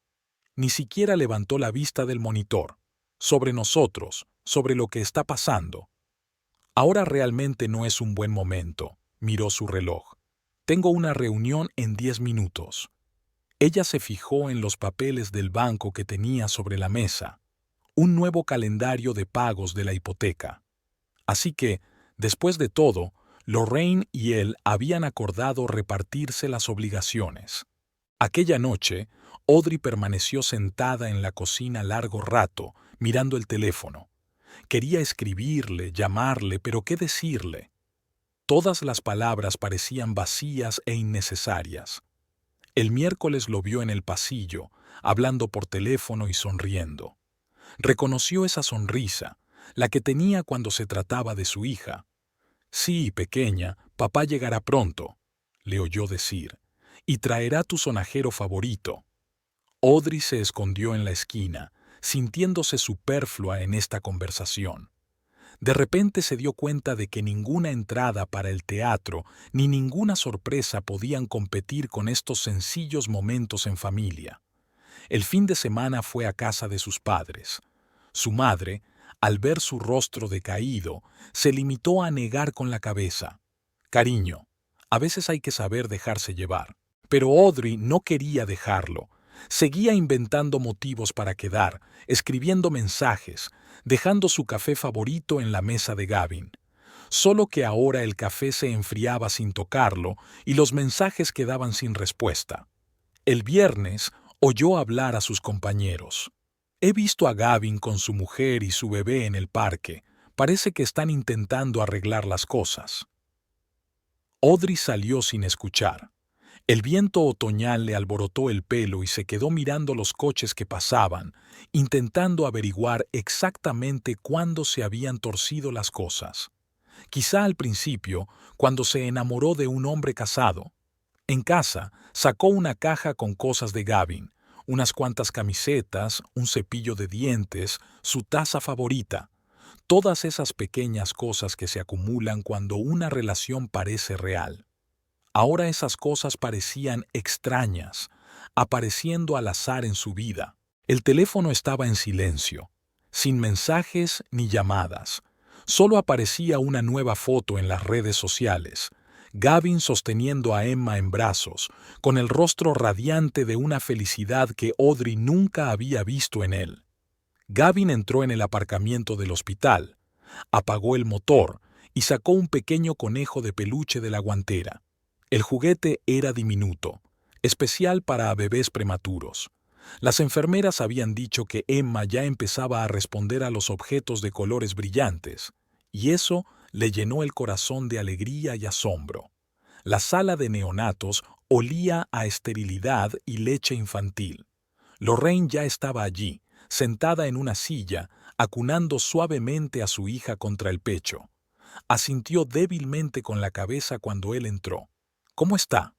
Ni siquiera levantó la vista del monitor. «Sobre nosotros, sobre lo que está pasando». «Ahora realmente no es un buen momento», miró su reloj. «Tengo una reunión en 10 minutos». Ella se fijó en los papeles del banco que tenía sobre la mesa. Un nuevo calendario de pagos de la hipoteca. Así que, después de todo, Lorraine y él habían acordado repartirse las obligaciones. Aquella noche, Audrey permaneció sentada en la cocina largo rato, mirando el teléfono. Quería escribirle, llamarle, pero ¿qué decirle? Todas las palabras parecían vacías e innecesarias. El miércoles lo vio en el pasillo, hablando por teléfono y sonriendo. Reconoció esa sonrisa, la que tenía cuando se trataba de su hija. Sí, pequeña, papá llegará pronto, le oyó decir, y traerá tu sonajero favorito. Audrey se escondió en la esquina, sintiéndose superflua en esta conversación. De repente se dio cuenta de que ninguna entrada para el teatro ni ninguna sorpresa podían competir con estos sencillos momentos en familia. El fin de semana fue a casa de sus padres. Su madre, al ver su rostro decaído, se limitó a negar con la cabeza. Cariño, a veces hay que saber dejarse llevar. Pero Audrey no quería dejarlo. Seguía inventando motivos para quedar, escribiendo mensajes, dejando su café favorito en la mesa de Gavin. Solo que ahora el café se enfriaba sin tocarlo y los mensajes quedaban sin respuesta. El viernes oyó hablar a sus compañeros. He visto a Gavin con su mujer y su bebé en el parque. Parece que están intentando arreglar las cosas. Audrey salió sin escuchar. El viento otoñal le alborotó el pelo y se quedó mirando los coches que pasaban, intentando averiguar exactamente cuándo se habían torcido las cosas. Quizá al principio, cuando se enamoró de un hombre casado. En casa, sacó una caja con cosas de Gavin, unas cuantas camisetas, un cepillo de dientes, su taza favorita. Todas esas pequeñas cosas que se acumulan cuando una relación parece real. Ahora esas cosas parecían extrañas, apareciendo al azar en su vida. El teléfono estaba en silencio, sin mensajes ni llamadas. Solo aparecía una nueva foto en las redes sociales. Gavin sosteniendo a Emma en brazos, con el rostro radiante de una felicidad que Audrey nunca había visto en él. Gavin entró en el aparcamiento del hospital, apagó el motor y sacó un pequeño conejo de peluche de la guantera. El juguete era diminuto, especial para bebés prematuros. Las enfermeras habían dicho que Emma ya empezaba a responder a los objetos de colores brillantes, y eso le llenó el corazón de alegría y asombro. La sala de neonatos olía a esterilidad y leche infantil. Lorraine ya estaba allí, sentada en una silla, acunando suavemente a su hija contra el pecho. Asintió débilmente con la cabeza cuando él entró. ¿Cómo está?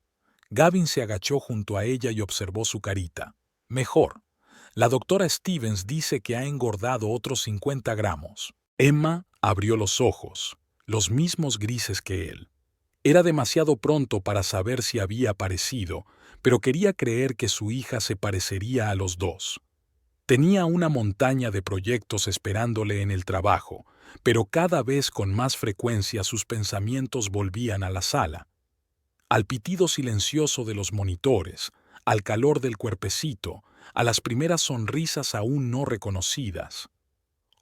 Gavin se agachó junto a ella y observó su carita. Mejor. La doctora Stevens dice que ha engordado otros 50 gramos. Emma abrió los ojos, los mismos grises que él. Era demasiado pronto para saber si había parecido, pero quería creer que su hija se parecería a los dos. Tenía una montaña de proyectos esperándole en el trabajo, pero cada vez con más frecuencia sus pensamientos volvían a la sala. Al pitido silencioso de los monitores, al calor del cuerpecito, a las primeras sonrisas aún no reconocidas.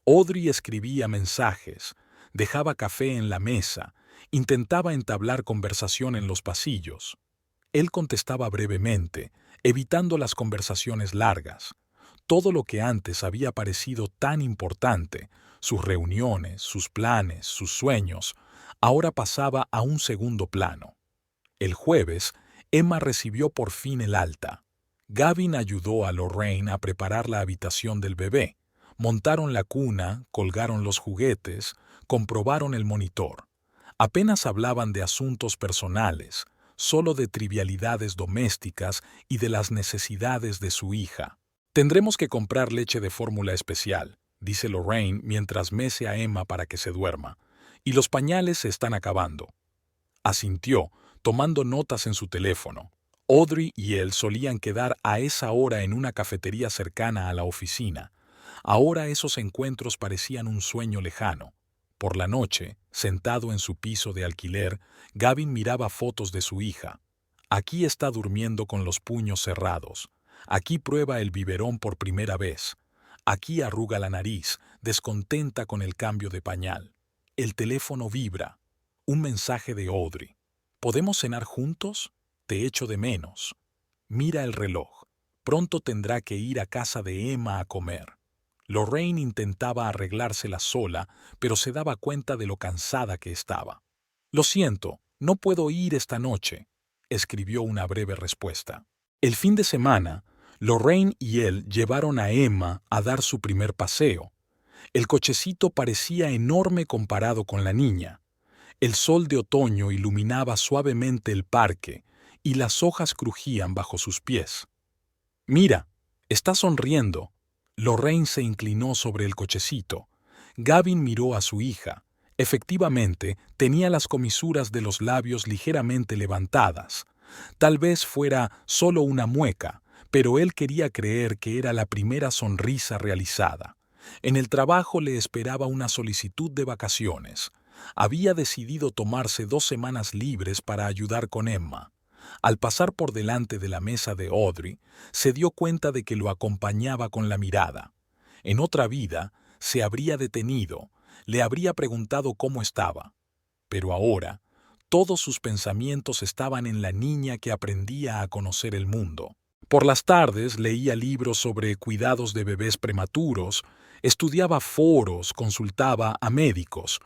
Audrey escribía mensajes, dejaba café en la mesa, intentaba entablar conversación en los pasillos. Él contestaba brevemente, evitando las conversaciones largas. Todo lo que antes había parecido tan importante, sus reuniones, sus planes, sus sueños, ahora pasaba a un segundo plano. El jueves, Emma recibió por fin el alta. Gavin ayudó a Lorraine a preparar la habitación del bebé. Montaron la cuna, colgaron los juguetes, comprobaron el monitor. Apenas hablaban de asuntos personales, solo de trivialidades domésticas y de las necesidades de su hija. Tendremos que comprar leche de fórmula especial, dice Lorraine mientras mece a Emma para que se duerma. Y los pañales se están acabando. Asintió, tomando notas en su teléfono. Audrey y él solían quedar a esa hora en una cafetería cercana a la oficina. Ahora esos encuentros parecían un sueño lejano. Por la noche, sentado en su piso de alquiler, Gavin miraba fotos de su hija. Aquí está durmiendo con los puños cerrados. Aquí prueba el biberón por primera vez. Aquí arruga la nariz, descontenta con el cambio de pañal. El teléfono vibra. Un mensaje de Audrey. ¿Podemos cenar juntos? Te echo de menos. Mira el reloj. Pronto tendrá que ir a casa de Emma a comer. Lorraine intentaba arreglársela sola, pero se daba cuenta de lo cansada que estaba. Lo siento, no puedo ir esta noche, escribió una breve respuesta. El fin de semana, Lorraine y él llevaron a Emma a dar su primer paseo. El cochecito parecía enorme comparado con la niña. El sol de otoño iluminaba suavemente el parque y las hojas crujían bajo sus pies. «Mira, está sonriendo». Lorraine se inclinó sobre el cochecito. Gavin miró a su hija. Efectivamente, tenía las comisuras de los labios ligeramente levantadas. Tal vez fuera solo una mueca, pero él quería creer que era la primera sonrisa realizada. En el trabajo le esperaba una solicitud de vacaciones. Había decidido tomarse 2 semanas libres para ayudar con Emma. Al pasar por delante de la mesa de Audrey, se dio cuenta de que lo acompañaba con la mirada. En otra vida, se habría detenido, le habría preguntado cómo estaba. Pero ahora, todos sus pensamientos estaban en la niña que aprendía a conocer el mundo. Por las tardes leía libros sobre cuidados de bebés prematuros, estudiaba foros, consultaba a médicos.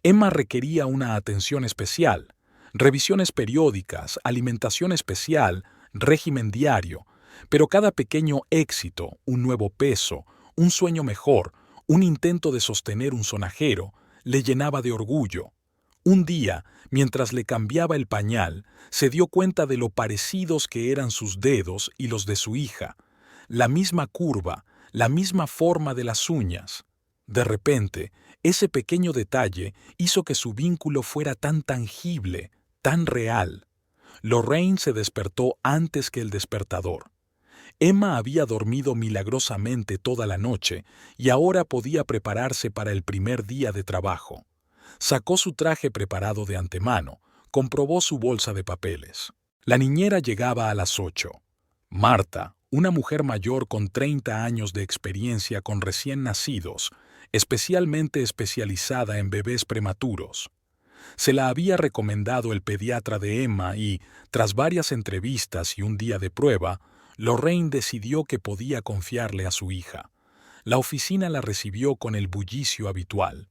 Emma requería una atención especial, revisiones periódicas, alimentación especial, régimen diario, pero cada pequeño éxito, un nuevo peso, un sueño mejor, un intento de sostener un sonajero, le llenaba de orgullo. Un día, mientras le cambiaba el pañal, se dio cuenta de lo parecidos que eran sus dedos y los de su hija, la misma curva, la misma forma de las uñas. De repente, ese pequeño detalle hizo que su vínculo fuera tan tangible, tan real. Lorraine se despertó antes que el despertador. Emma había dormido milagrosamente toda la noche y ahora podía prepararse para el primer día de trabajo. Sacó su traje preparado de antemano, comprobó su bolsa de papeles. La niñera llegaba a las 8. Marta, una mujer mayor con 30 años de experiencia con recién nacidos, especialmente especializada en bebés prematuros. Se la había recomendado el pediatra de Emma y, tras varias entrevistas y un día de prueba, Lorraine decidió que podía confiarle a su hija. La oficina la recibió con el bullicio habitual.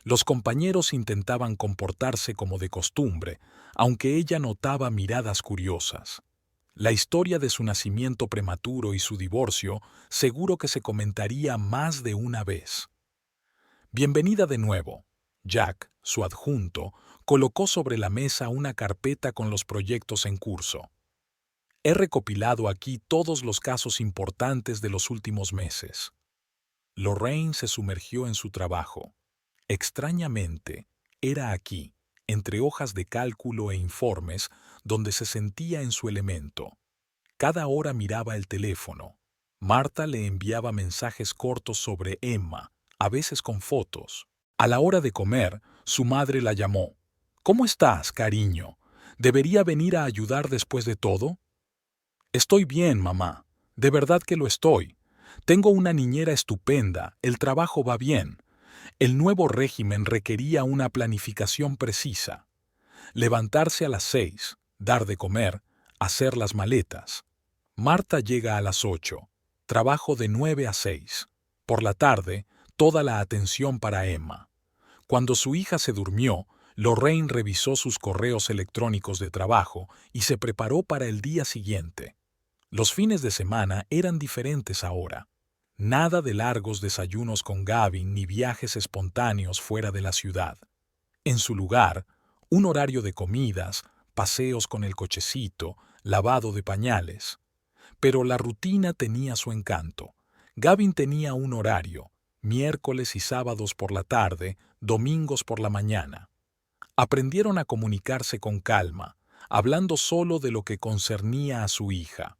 Los compañeros intentaban comportarse como de costumbre, aunque ella notaba miradas curiosas. La historia de su nacimiento prematuro y su divorcio seguro que se comentaría más de una vez. Bienvenida de nuevo. Jack, su adjunto, colocó sobre la mesa una carpeta con los proyectos en curso. He recopilado aquí todos los casos importantes de los últimos meses. Lorraine se sumergió en su trabajo. Extrañamente, era aquí, entre hojas de cálculo e informes, donde se sentía en su elemento. Cada hora miraba el teléfono. Marta le enviaba mensajes cortos sobre Emma, a veces con fotos. A la hora de comer, su madre la llamó. «¿Cómo estás, cariño? ¿Debería venir a ayudar después de todo?» «Estoy bien, mamá. De verdad que lo estoy. Tengo una niñera estupenda, el trabajo va bien». El nuevo régimen requería una planificación precisa. Levantarse a las 6, dar de comer, hacer las maletas. Marta llega a las 8. Trabajo de 9 a 6. Por la tarde, toda la atención para Emma. Cuando su hija se durmió, Lorraine revisó sus correos electrónicos de trabajo y se preparó para el día siguiente. Los fines de semana eran diferentes ahora. Nada de largos desayunos con Gavin ni viajes espontáneos fuera de la ciudad. En su lugar, un horario de comidas, paseos con el cochecito, lavado de pañales. Pero la rutina tenía su encanto. Gavin tenía un horario, miércoles y sábados por la tarde, domingos por la mañana. Aprendieron a comunicarse con calma, hablando solo de lo que concernía a su hija.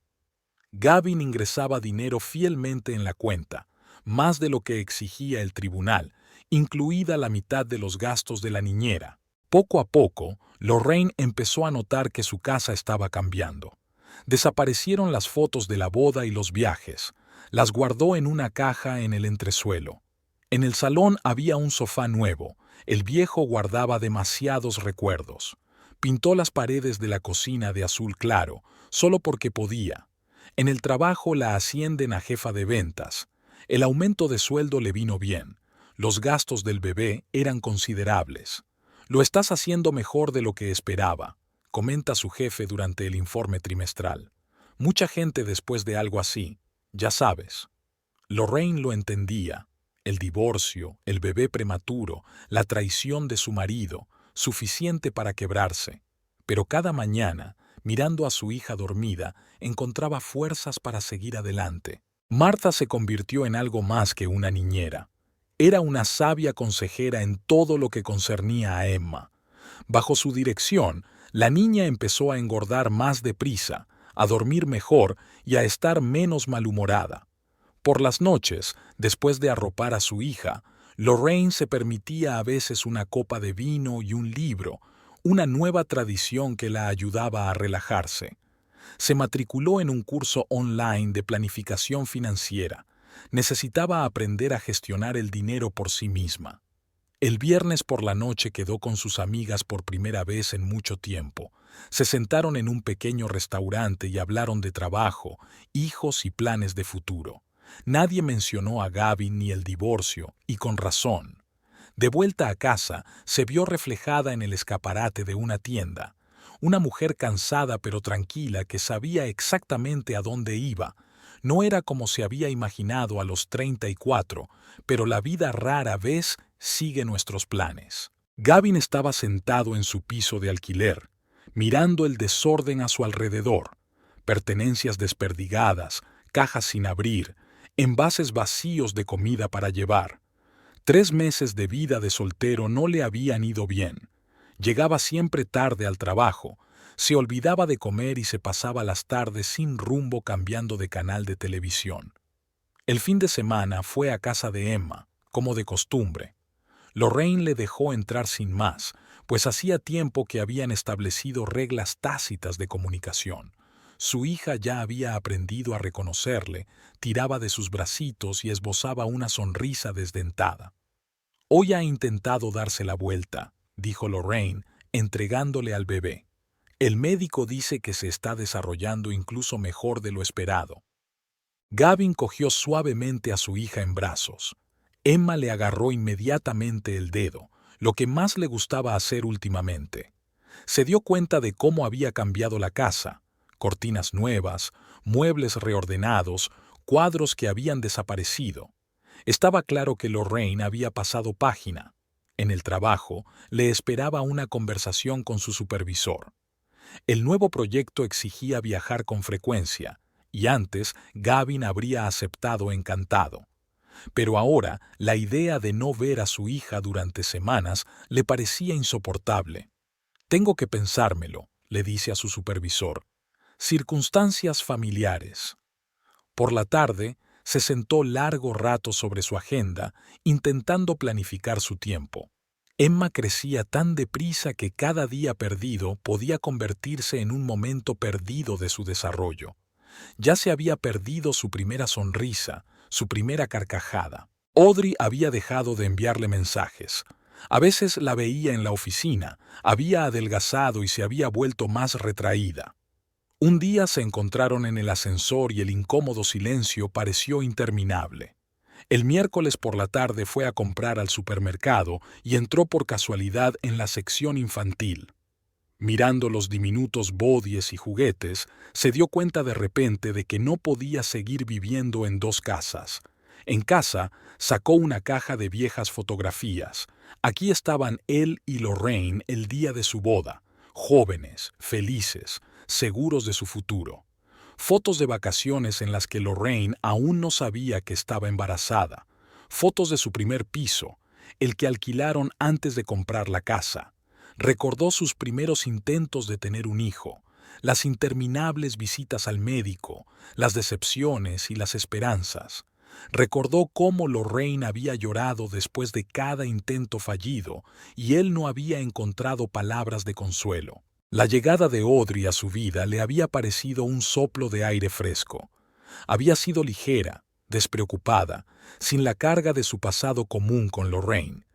Gavin ingresaba dinero fielmente en la cuenta, más de lo que exigía el tribunal, incluida la mitad de los gastos de la niñera. Poco a poco, Lorraine empezó a notar que su casa estaba cambiando. Desaparecieron las fotos de la boda y los viajes. Las guardó en una caja en el entresuelo. En el salón había un sofá nuevo. El viejo guardaba demasiados recuerdos. Pintó las paredes de la cocina de azul claro, solo porque podía. En el trabajo la ascienden a jefa de ventas. El aumento de sueldo le vino bien. Los gastos del bebé eran considerables. «Lo estás haciendo mejor de lo que esperaba», comenta su jefe durante el informe trimestral. Mucha gente después de algo así, ya sabes. Lorraine lo entendía. El divorcio, el bebé prematuro, la traición de su marido, suficiente para quebrarse, pero cada mañana, mirando a su hija dormida, encontraba fuerzas para seguir adelante. Martha se convirtió en algo más que una niñera. Era una sabia consejera en todo lo que concernía a Emma. Bajo su dirección, la niña empezó a engordar más deprisa, a dormir mejor y a estar menos malhumorada. Por las noches, después de arropar a su hija, Lorraine se permitía a veces una copa de vino y un libro, una nueva tradición que la ayudaba a relajarse. Se matriculó en un curso online de planificación financiera. Necesitaba aprender a gestionar el dinero por sí misma. El viernes por la noche quedó con sus amigas por primera vez en mucho tiempo. Se sentaron en un pequeño restaurante y hablaron de trabajo, hijos y planes de futuro. Nadie mencionó a Gavin ni el divorcio, y con razón. De vuelta a casa, se vio reflejada en el escaparate de una tienda. Una mujer cansada pero tranquila que sabía exactamente a dónde iba. No era como se había imaginado a los 34, pero la vida rara vez sigue nuestros planes. Gavin estaba sentado en su piso de alquiler, mirando el desorden a su alrededor. Pertenencias desperdigadas, cajas sin abrir, envases vacíos de comida para llevar. 3 meses de vida de soltero no le habían ido bien. Llegaba siempre tarde al trabajo, se olvidaba de comer y se pasaba las tardes sin rumbo cambiando de canal de televisión. El fin de semana fue a casa de Emma, como de costumbre. Lorraine le dejó entrar sin más, pues hacía tiempo que habían establecido reglas tácitas de comunicación. Su hija ya había aprendido a reconocerle, tiraba de sus bracitos y esbozaba una sonrisa desdentada. «Hoy ha intentado darse la vuelta», dijo Lorraine, entregándole al bebé. «El médico dice que se está desarrollando incluso mejor de lo esperado». Gavin cogió suavemente a su hija en brazos. Emma le agarró inmediatamente el dedo, lo que más le gustaba hacer últimamente. Se dio cuenta de cómo había cambiado la casa: cortinas nuevas, muebles reordenados, cuadros que habían desaparecido. Estaba claro que Lorraine había pasado página. En el trabajo le esperaba una conversación con su supervisor. El nuevo proyecto exigía viajar con frecuencia, y antes Gavin habría aceptado encantado. Pero ahora la idea de no ver a su hija durante semanas le parecía insoportable. «Tengo que pensármelo», le dice a su supervisor. «Circunstancias familiares». Por la tarde, se sentó largo rato sobre su agenda, intentando planificar su tiempo. Emma crecía tan deprisa que cada día perdido podía convertirse en un momento perdido de su desarrollo. Ya se había perdido su primera sonrisa, su primera carcajada. Audrey había dejado de enviarle mensajes. A veces la veía en la oficina, había adelgazado y se había vuelto más retraída. Un día se encontraron en el ascensor y el incómodo silencio pareció interminable. El miércoles por la tarde fue a comprar al supermercado y entró por casualidad en la sección infantil. Mirando los diminutos bodies y juguetes, se dio cuenta de repente de que no podía seguir viviendo en 2 casas. En casa, sacó una caja de viejas fotografías. Aquí estaban él y Lorraine el día de su boda, jóvenes, felices, seguros de su futuro. Fotos de vacaciones en las que Lorraine aún no sabía que estaba embarazada. Fotos de su primer piso, el que alquilaron antes de comprar la casa. Recordó sus primeros intentos de tener un hijo, las interminables visitas al médico, las decepciones y las esperanzas. Recordó cómo Lorraine había llorado después de cada intento fallido y él no había encontrado palabras de consuelo. La llegada de Audrey a su vida le había parecido un soplo de aire fresco. Había sido ligera, despreocupada, sin la carga de su pasado común con Lorraine.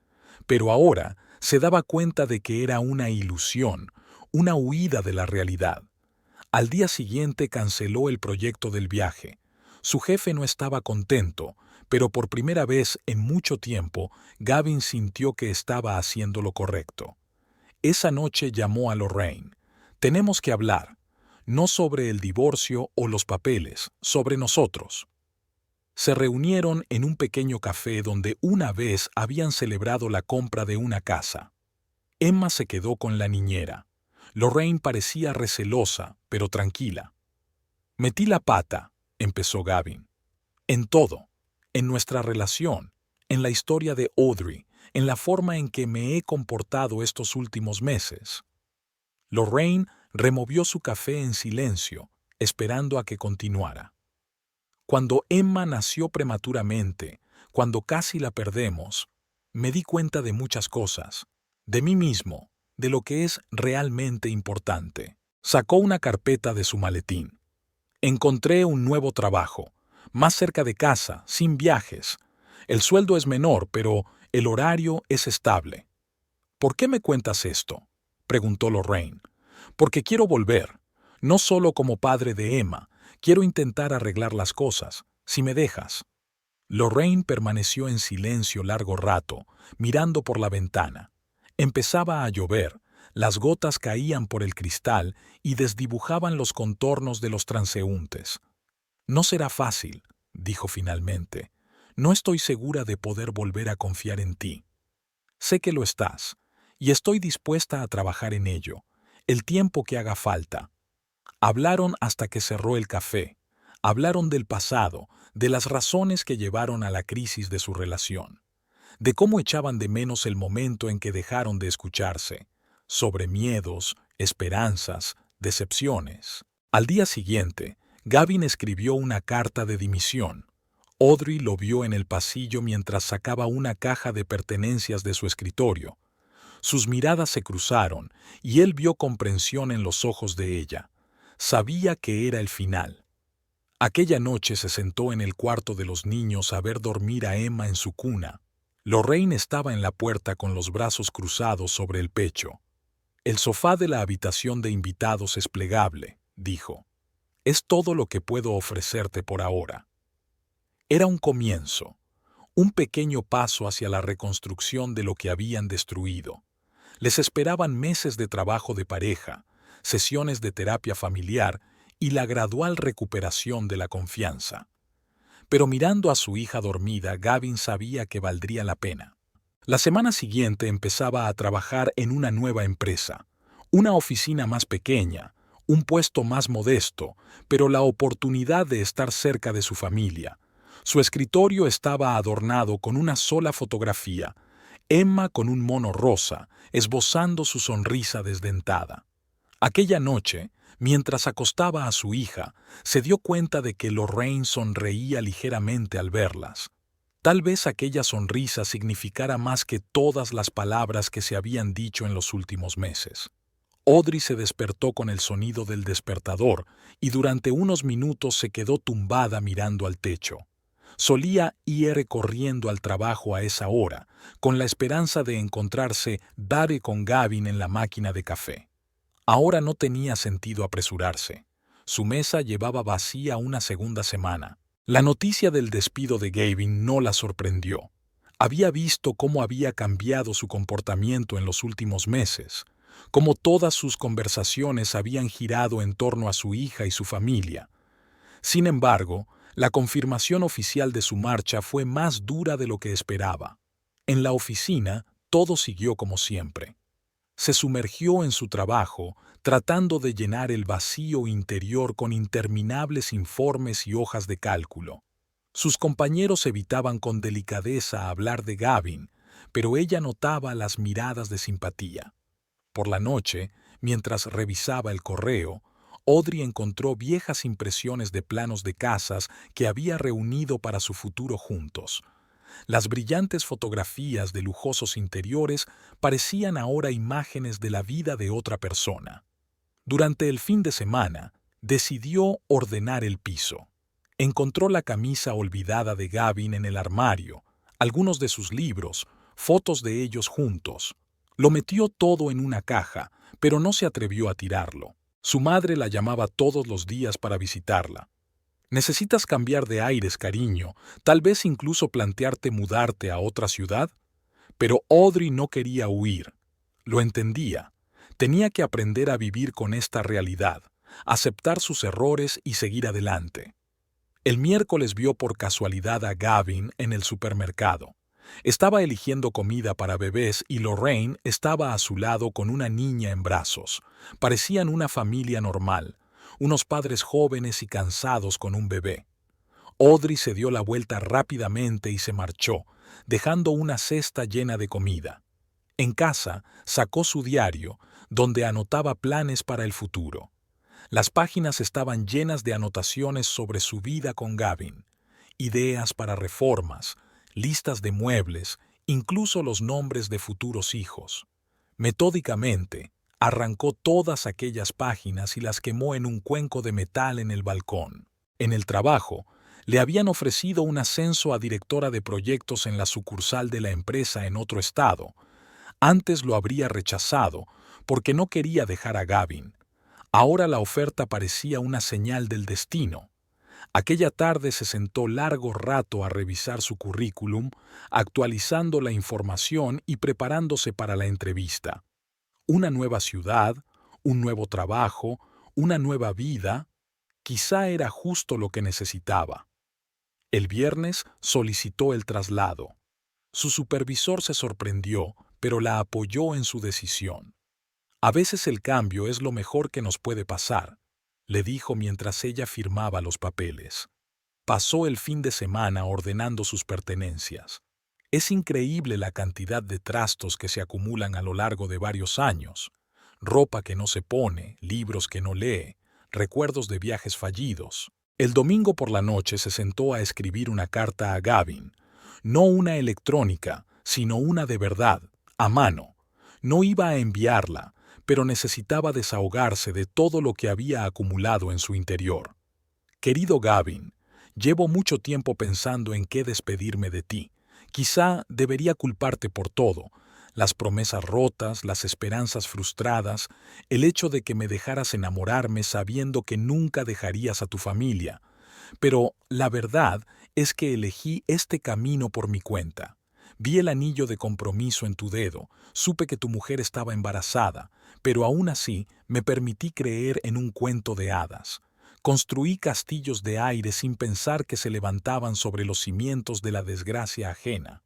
Pero ahora se daba cuenta de que era una ilusión, una huida de la realidad. Al día siguiente canceló el proyecto del viaje. Su jefe no estaba contento, pero por primera vez en mucho tiempo, Gavin sintió que estaba haciendo lo correcto. Esa noche llamó a Lorraine. «Tenemos que hablar, no sobre el divorcio o los papeles, sobre nosotros». Se reunieron en un pequeño café donde una vez habían celebrado la compra de una casa. Emma se quedó con la niñera. Lorraine parecía recelosa, pero tranquila. «Metí la pata», empezó Gavin. «En todo. En nuestra relación, en la historia de Audrey, en la forma en que me he comportado estos últimos meses». Lorraine removió su café en silencio, esperando a que continuara. «Cuando Emma nació prematuramente, cuando casi la perdemos, me di cuenta de muchas cosas, de mí mismo, de lo que es realmente importante». Sacó una carpeta de su maletín. «Encontré un nuevo trabajo, más cerca de casa, sin viajes. El sueldo es menor, pero el horario es estable». «¿Por qué me cuentas esto?», preguntó Lorraine. «Porque quiero volver, no solo como padre de Emma, quiero intentar arreglar las cosas, si me dejas». Lorraine permaneció en silencio largo rato, mirando por la ventana. Empezaba a llover, las gotas caían por el cristal y desdibujaban los contornos de los transeúntes. «No será fácil», dijo finalmente. «No estoy segura de poder volver a confiar en ti. Sé que lo estás, y estoy dispuesta a trabajar en ello, el tiempo que haga falta». Hablaron hasta que cerró el café. Hablaron del pasado, de las razones que llevaron a la crisis de su relación, de cómo echaban de menos el momento en que dejaron de escucharse, sobre miedos, esperanzas, decepciones. Al día siguiente, Gavin escribió una carta de dimisión. Audrey lo vio en el pasillo mientras sacaba una caja de pertenencias de su escritorio. Sus miradas se cruzaron y él vio comprensión en los ojos de ella. Sabía que era el final. Aquella noche se sentó en el cuarto de los niños a ver dormir a Emma en su cuna. Lorraine estaba en la puerta con los brazos cruzados sobre el pecho. «El sofá de la habitación de invitados es plegable», dijo. «Es todo lo que puedo ofrecerte por ahora». Era un comienzo, un pequeño paso hacia la reconstrucción de lo que habían destruido. Les esperaban meses de trabajo de pareja, sesiones de terapia familiar y la gradual recuperación de la confianza. Pero mirando a su hija dormida, Gavin sabía que valdría la pena. La semana siguiente empezaba a trabajar en una nueva empresa, una oficina más pequeña, un puesto más modesto, pero la oportunidad de estar cerca de su familia. Su escritorio estaba adornado con una sola fotografía, Emma con un mono rosa, esbozando su sonrisa desdentada. Aquella noche, mientras acostaba a su hija, se dio cuenta de que Lorraine sonreía ligeramente al verlas. Tal vez aquella sonrisa significara más que todas las palabras que se habían dicho en los últimos meses. Audrey se despertó con el sonido del despertador y durante unos minutos se quedó tumbada mirando al techo. Solía ir corriendo al trabajo a esa hora, con la esperanza de encontrarse Dare con Gavin en la máquina de café. Ahora no tenía sentido apresurarse. Su mesa llevaba vacía una segunda semana. La noticia del despido de Gavin no la sorprendió. Había visto cómo había cambiado su comportamiento en los últimos meses, cómo todas sus conversaciones habían girado en torno a su hija y su familia. Sin embargo, la confirmación oficial de su marcha fue más dura de lo que esperaba. En la oficina, todo siguió como siempre. Se sumergió en su trabajo, tratando de llenar el vacío interior con interminables informes y hojas de cálculo. Sus compañeros evitaban con delicadeza hablar de Gavin, pero ella notaba las miradas de simpatía. Por la noche, mientras revisaba el correo, Audrey encontró viejas impresiones de planos de casas que había reunido para su futuro juntos. Las brillantes fotografías de lujosos interiores parecían ahora imágenes de la vida de otra persona. Durante el fin de semana, decidió ordenar el piso. Encontró la camisa olvidada de Gavin en el armario, algunos de sus libros, fotos de ellos juntos. Lo metió todo en una caja, pero no se atrevió a tirarlo. Su madre la llamaba todos los días para visitarla. «¿Necesitas cambiar de aires, cariño? Tal vez incluso plantearte mudarte a otra ciudad?» Pero Audrey no quería huir. Lo entendía. Tenía que aprender a vivir con esta realidad, aceptar sus errores y seguir adelante. El miércoles vio por casualidad a Gavin en el supermercado. Estaba eligiendo comida para bebés y Lorraine estaba a su lado con una niña en brazos. Parecían una familia normal, unos padres jóvenes y cansados con un bebé. Audrey se dio la vuelta rápidamente y se marchó, dejando una cesta llena de comida. En casa, sacó su diario, donde anotaba planes para el futuro. Las páginas estaban llenas de anotaciones sobre su vida con Gavin, ideas para reformas, listas de muebles, incluso los nombres de futuros hijos. Metódicamente, arrancó todas aquellas páginas y las quemó en un cuenco de metal en el balcón. En el trabajo, le habían ofrecido un ascenso a directora de proyectos en la sucursal de la empresa en otro estado. Antes lo habría rechazado porque no quería dejar a Gavin. Ahora la oferta parecía una señal del destino. Aquella tarde se sentó largo rato a revisar su currículum, actualizando la información y preparándose para la entrevista. Una nueva ciudad, un nuevo trabajo, una nueva vida, quizá era justo lo que necesitaba. El viernes solicitó el traslado. Su supervisor se sorprendió, pero la apoyó en su decisión. A veces el cambio es lo mejor que nos puede pasar, le dijo mientras ella firmaba los papeles. Pasó el fin de semana ordenando sus pertenencias. Es increíble la cantidad de trastos que se acumulan a lo largo de varios años. Ropa que no se pone, libros que no lee, recuerdos de viajes fallidos. El domingo por la noche se sentó a escribir una carta a Gavin. No una electrónica, sino una de verdad, a mano. No iba a enviarla, pero necesitaba desahogarse de todo lo que había acumulado en su interior. Querido Gavin, llevo mucho tiempo pensando en qué despedirme de ti. Quizá debería culparte por todo, las promesas rotas, las esperanzas frustradas, el hecho de que me dejaras enamorarme sabiendo que nunca dejarías a tu familia. Pero la verdad es que elegí este camino por mi cuenta. Vi el anillo de compromiso en tu dedo, supe que tu mujer estaba embarazada, pero aún así me permití creer en un cuento de hadas. Construí castillos de aire sin pensar que se levantaban sobre los cimientos de la desgracia ajena.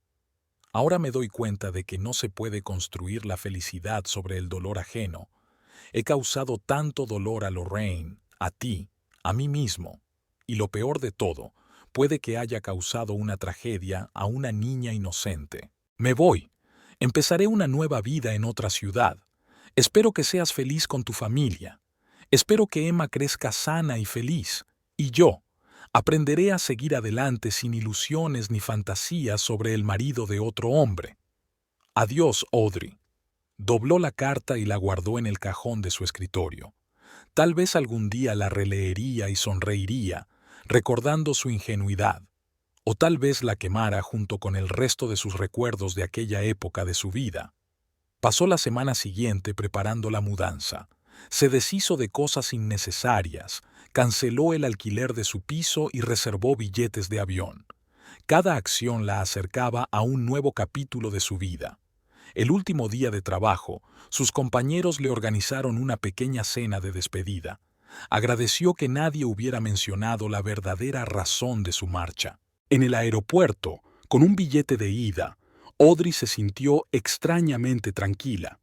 Ahora me doy cuenta de que no se puede construir la felicidad sobre el dolor ajeno. He causado tanto dolor a Lorraine, a ti, a mí mismo, y lo peor de todo, puede que haya causado una tragedia a una niña inocente. Me voy. Empezaré una nueva vida en otra ciudad. Espero que seas feliz con tu familia. Espero que Emma crezca sana y feliz. Y yo aprenderé a seguir adelante sin ilusiones ni fantasías sobre el marido de otro hombre. Adiós, Audrey. Dobló la carta y la guardó en el cajón de su escritorio. Tal vez algún día la releería y sonreiría, recordando su ingenuidad, o tal vez la quemara junto con el resto de sus recuerdos de aquella época de su vida. Pasó la semana siguiente preparando la mudanza. Se deshizo de cosas innecesarias, canceló el alquiler de su piso y reservó billetes de avión. Cada acción la acercaba a un nuevo capítulo de su vida. El último día de trabajo, sus compañeros le organizaron una pequeña cena de despedida. Agradeció que nadie hubiera mencionado la verdadera razón de su marcha. En el aeropuerto, con un billete de ida, Audrey se sintió extrañamente tranquila.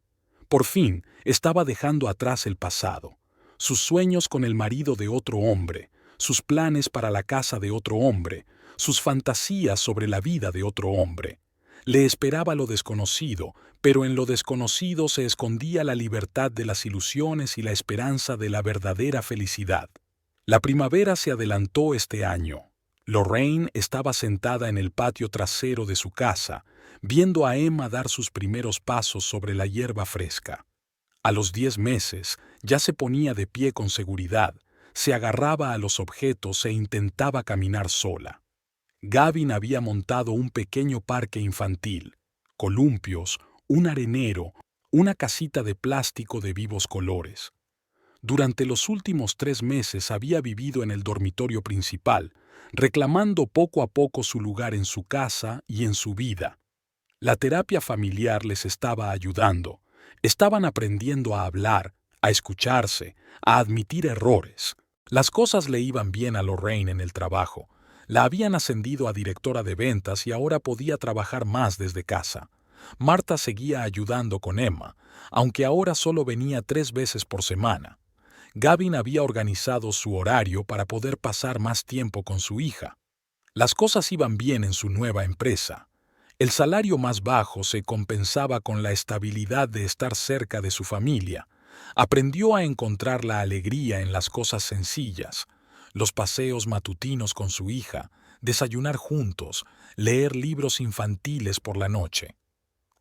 Por fin estaba dejando atrás el pasado, sus sueños con el marido de otro hombre, sus planes para la casa de otro hombre, sus fantasías sobre la vida de otro hombre. Le esperaba lo desconocido, pero en lo desconocido se escondía la libertad de las ilusiones y la esperanza de la verdadera felicidad. La primavera se adelantó este año. Lorraine estaba sentada en el patio trasero de su casa, viendo a Emma dar sus primeros pasos sobre la hierba fresca. A los 10 meses ya se ponía de pie con seguridad, se agarraba a los objetos e intentaba caminar sola. Gavin había montado un pequeño parque infantil, columpios, un arenero, una casita de plástico de vivos colores. Durante los últimos 3 meses había vivido en el dormitorio principal, reclamando poco a poco su lugar en su casa y en su vida. La terapia familiar les estaba ayudando. Estaban aprendiendo a hablar, a escucharse, a admitir errores. Las cosas le iban bien a Lorraine en el trabajo. La habían ascendido a directora de ventas y ahora podía trabajar más desde casa. Marta seguía ayudando con Emma, aunque ahora solo venía 3 veces por semana. Gavin había organizado su horario para poder pasar más tiempo con su hija. Las cosas iban bien en su nueva empresa. El salario más bajo se compensaba con la estabilidad de estar cerca de su familia. Aprendió a encontrar la alegría en las cosas sencillas, los paseos matutinos con su hija, desayunar juntos, leer libros infantiles por la noche.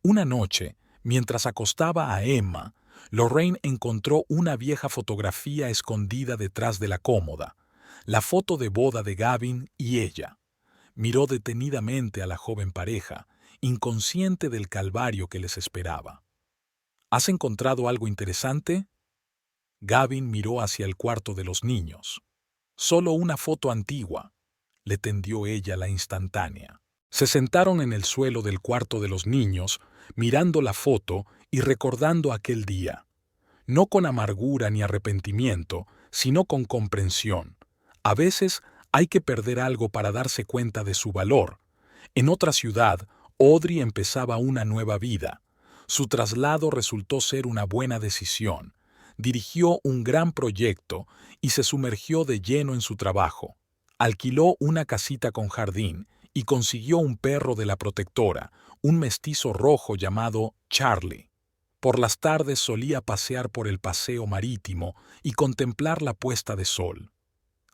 Una noche, mientras acostaba a Emma, Lorraine encontró una vieja fotografía escondida detrás de la cómoda, la foto de boda de Gavin y ella. Miró detenidamente a la joven pareja, inconsciente del calvario que les esperaba. ¿Has encontrado algo interesante? Gavin miró hacia el cuarto de los niños. Solo una foto antigua, le tendió ella la instantánea. Se sentaron en el suelo del cuarto de los niños, mirando la foto y recordando aquel día. No con amargura ni arrepentimiento, sino con comprensión. A veces hay que perder algo para darse cuenta de su valor. En otra ciudad, Audrey empezaba una nueva vida. Su traslado resultó ser una buena decisión. Dirigió un gran proyecto y se sumergió de lleno en su trabajo. Alquiló una casita con jardín y consiguió un perro de la protectora, un mestizo rojo llamado Charlie. Por las tardes solía pasear por el paseo marítimo y contemplar la puesta de sol.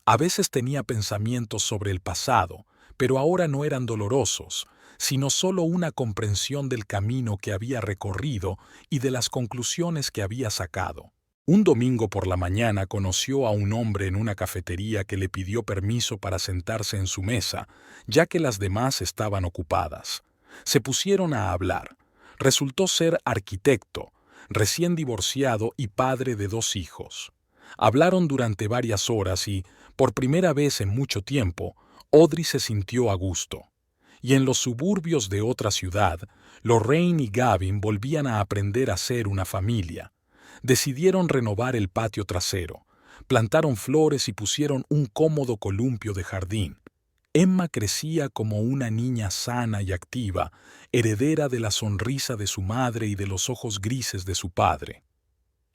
A veces tenía pensamientos sobre el pasado, pero ahora no eran dolorosos, sino solo una comprensión del camino que había recorrido y de las conclusiones que había sacado. Un domingo por la mañana conoció a un hombre en una cafetería que le pidió permiso para sentarse en su mesa, ya que las demás estaban ocupadas. Se pusieron a hablar. Resultó ser arquitecto, recién divorciado y padre de 2 hijos. Hablaron durante varias horas y, por primera vez en mucho tiempo, Audrey se sintió a gusto. Y en los suburbios de otra ciudad, Lorraine y Gavin volvían a aprender a ser una familia. Decidieron renovar el patio trasero, plantaron flores y pusieron un cómodo columpio de jardín. Emma crecía como una niña sana y activa, heredera de la sonrisa de su madre y de los ojos grises de su padre.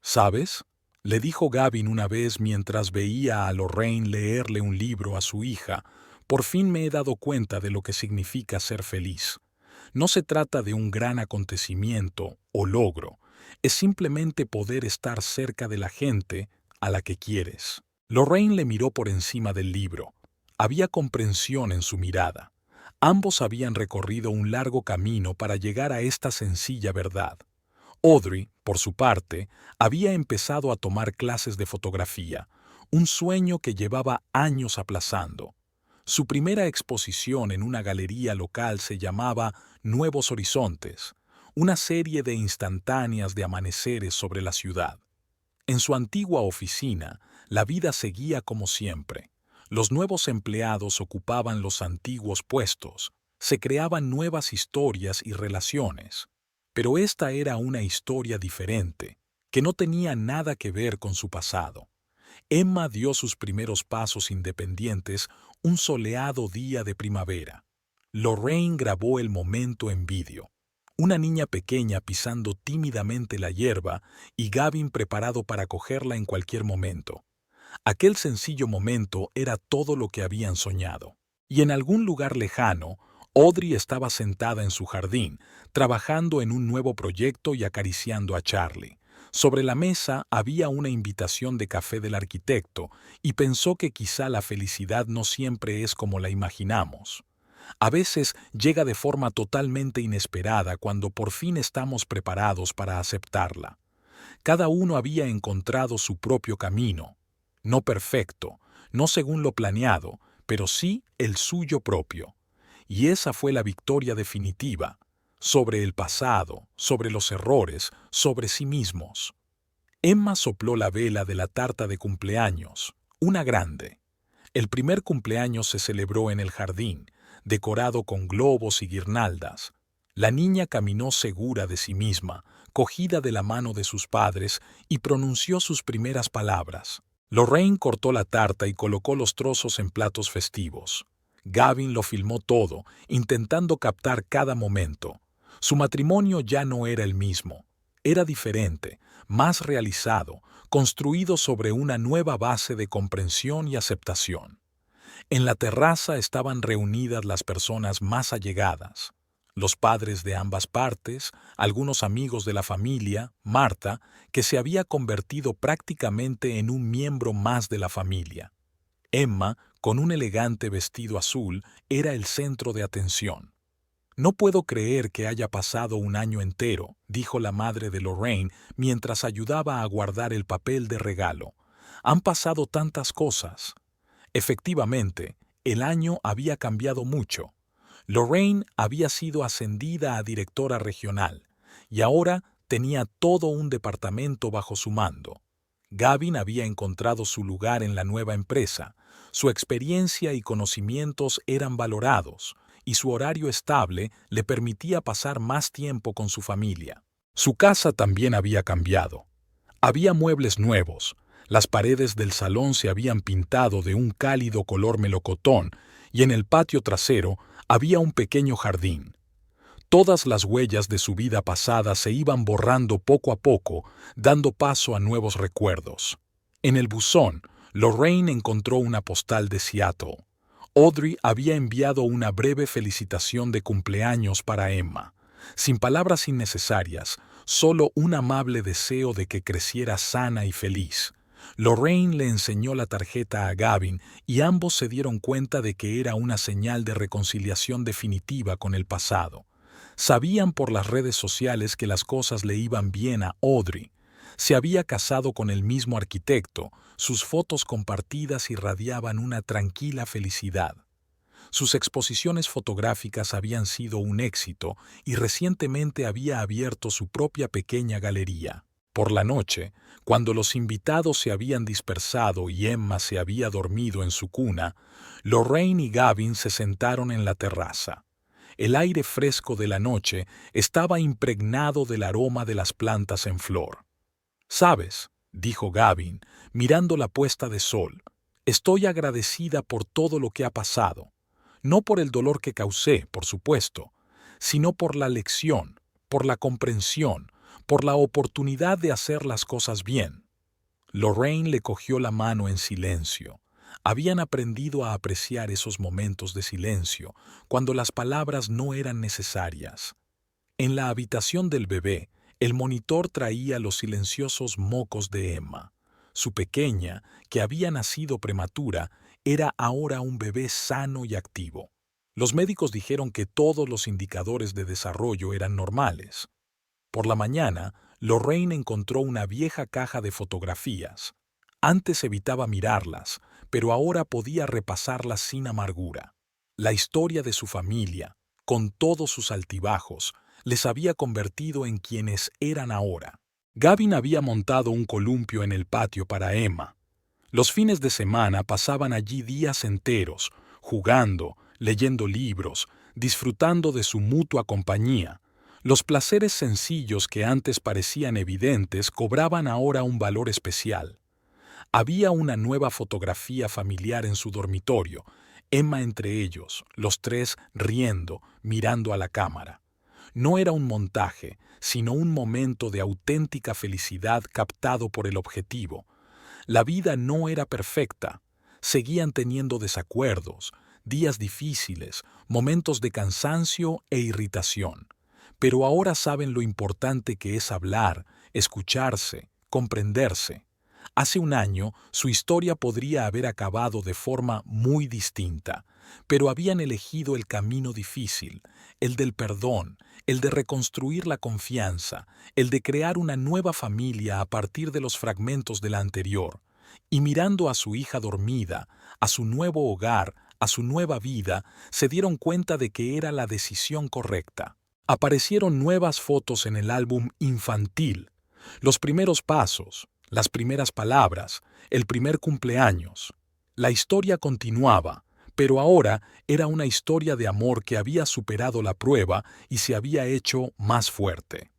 ¿Sabes?, le dijo Gavin una vez mientras veía a Lorraine leerle un libro a su hija, por fin me he dado cuenta de lo que significa ser feliz. No se trata de un gran acontecimiento o logro, es simplemente poder estar cerca de la gente a la que quieres. Lorraine le miró por encima del libro. Había comprensión en su mirada. Ambos habían recorrido un largo camino para llegar a esta sencilla verdad. Audrey, por su parte, había empezado a tomar clases de fotografía, un sueño que llevaba años aplazando. Su primera exposición en una galería local se llamaba Nuevos Horizontes, una serie de instantáneas de amaneceres sobre la ciudad. En su antigua oficina, la vida seguía como siempre. Los nuevos empleados ocupaban los antiguos puestos, se creaban nuevas historias y relaciones. Pero esta era una historia diferente, que no tenía nada que ver con su pasado. Emma dio sus primeros pasos independientes un soleado día de primavera. Lorraine grabó el momento en vídeo. Una niña pequeña pisando tímidamente la hierba y Gavin preparado para cogerla en cualquier momento. Aquel sencillo momento era todo lo que habían soñado. Y en algún lugar lejano, Audrey estaba sentada en su jardín, trabajando en un nuevo proyecto y acariciando a Charlie. Sobre la mesa había una invitación de café del arquitecto y pensó que quizá la felicidad no siempre es como la imaginamos. A veces llega de forma totalmente inesperada cuando por fin estamos preparados para aceptarla. Cada uno había encontrado su propio camino. No perfecto, no según lo planeado, pero sí el suyo propio. Y esa fue la victoria definitiva, sobre el pasado, sobre los errores, sobre sí mismos. Emma sopló la vela de la tarta de cumpleaños, una grande. El primer cumpleaños se celebró en el jardín, decorado con globos y guirnaldas. La niña caminó segura de sí misma, cogida de la mano de sus padres, y pronunció sus primeras palabras. Lorraine cortó la tarta y colocó los trozos en platos festivos. Gavin lo filmó todo, intentando captar cada momento. Su matrimonio ya no era el mismo. Era diferente, más realizado, construido sobre una nueva base de comprensión y aceptación. En la terraza estaban reunidas las personas más allegadas, los padres de ambas partes, algunos amigos de la familia, Marta, que se había convertido prácticamente en un miembro más de la familia. Emma, con un elegante vestido azul, era el centro de atención. «No puedo creer que haya pasado un año entero», dijo la madre de Lorraine mientras ayudaba a guardar el papel de regalo. «Han pasado tantas cosas». Efectivamente, el año había cambiado mucho. Lorraine había sido ascendida a directora regional y ahora tenía todo un departamento bajo su mando. Gavin había encontrado su lugar en la nueva empresa. Su experiencia y conocimientos eran valorados, y su horario estable le permitía pasar más tiempo con su familia. Su casa también había cambiado. Había muebles nuevos, las paredes del salón se habían pintado de un cálido color melocotón y en el patio trasero había un pequeño jardín. Todas las huellas de su vida pasada se iban borrando poco a poco, dando paso a nuevos recuerdos. En el buzón, Lorraine encontró una postal de Seattle. Audrey había enviado una breve felicitación de cumpleaños para Emma. Sin palabras innecesarias, solo un amable deseo de que creciera sana y feliz. Lorraine le enseñó la tarjeta a Gavin y ambos se dieron cuenta de que era una señal de reconciliación definitiva con el pasado. Sabían por las redes sociales que las cosas le iban bien a Audrey. Se había casado con el mismo arquitecto, sus fotos compartidas irradiaban una tranquila felicidad. Sus exposiciones fotográficas habían sido un éxito y recientemente había abierto su propia pequeña galería. Por la noche, cuando los invitados se habían dispersado y Emma se había dormido en su cuna, Lorraine y Gavin se sentaron en la terraza. El aire fresco de la noche estaba impregnado del aroma de las plantas en flor. «¿Sabes?», dijo Gavin, mirando la puesta de sol, «estoy agradecida por todo lo que ha pasado. No por el dolor que causé, por supuesto, sino por la lección, por la comprensión, por la oportunidad de hacer las cosas bien». Lorraine le cogió la mano en silencio. Habían aprendido a apreciar esos momentos de silencio, cuando las palabras no eran necesarias. En la habitación del bebé, el monitor traía los silenciosos mocos de Emma. Su pequeña, que había nacido prematura, era ahora un bebé sano y activo. Los médicos dijeron que todos los indicadores de desarrollo eran normales. Por la mañana, Lorraine encontró una vieja caja de fotografías. Antes evitaba mirarlas, pero ahora podía repasarlas sin amargura. La historia de su familia, con todos sus altibajos, les había convertido en quienes eran ahora. Gavin había montado un columpio en el patio para Emma. Los fines de semana pasaban allí días enteros, jugando, leyendo libros, disfrutando de su mutua compañía. Los placeres sencillos que antes parecían evidentes cobraban ahora un valor especial. Había una nueva fotografía familiar en su dormitorio, Emma entre ellos, los tres riendo, mirando a la cámara. No era un montaje, sino un momento de auténtica felicidad captado por el objetivo. La vida no era perfecta. Seguían teniendo desacuerdos, días difíciles, momentos de cansancio e irritación. Pero ahora saben lo importante que es hablar, escucharse, comprenderse. Hace un año, su historia podría haber acabado de forma muy distinta, pero habían elegido el camino difícil, el del perdón, el de reconstruir la confianza, el de crear una nueva familia a partir de los fragmentos de la anterior. Y mirando a su hija dormida, a su nuevo hogar, a su nueva vida, se dieron cuenta de que era la decisión correcta. Aparecieron nuevas fotos en el álbum infantil, los primeros pasos, las primeras palabras, el primer cumpleaños. La historia continuaba, pero ahora era una historia de amor que había superado la prueba y se había hecho más fuerte.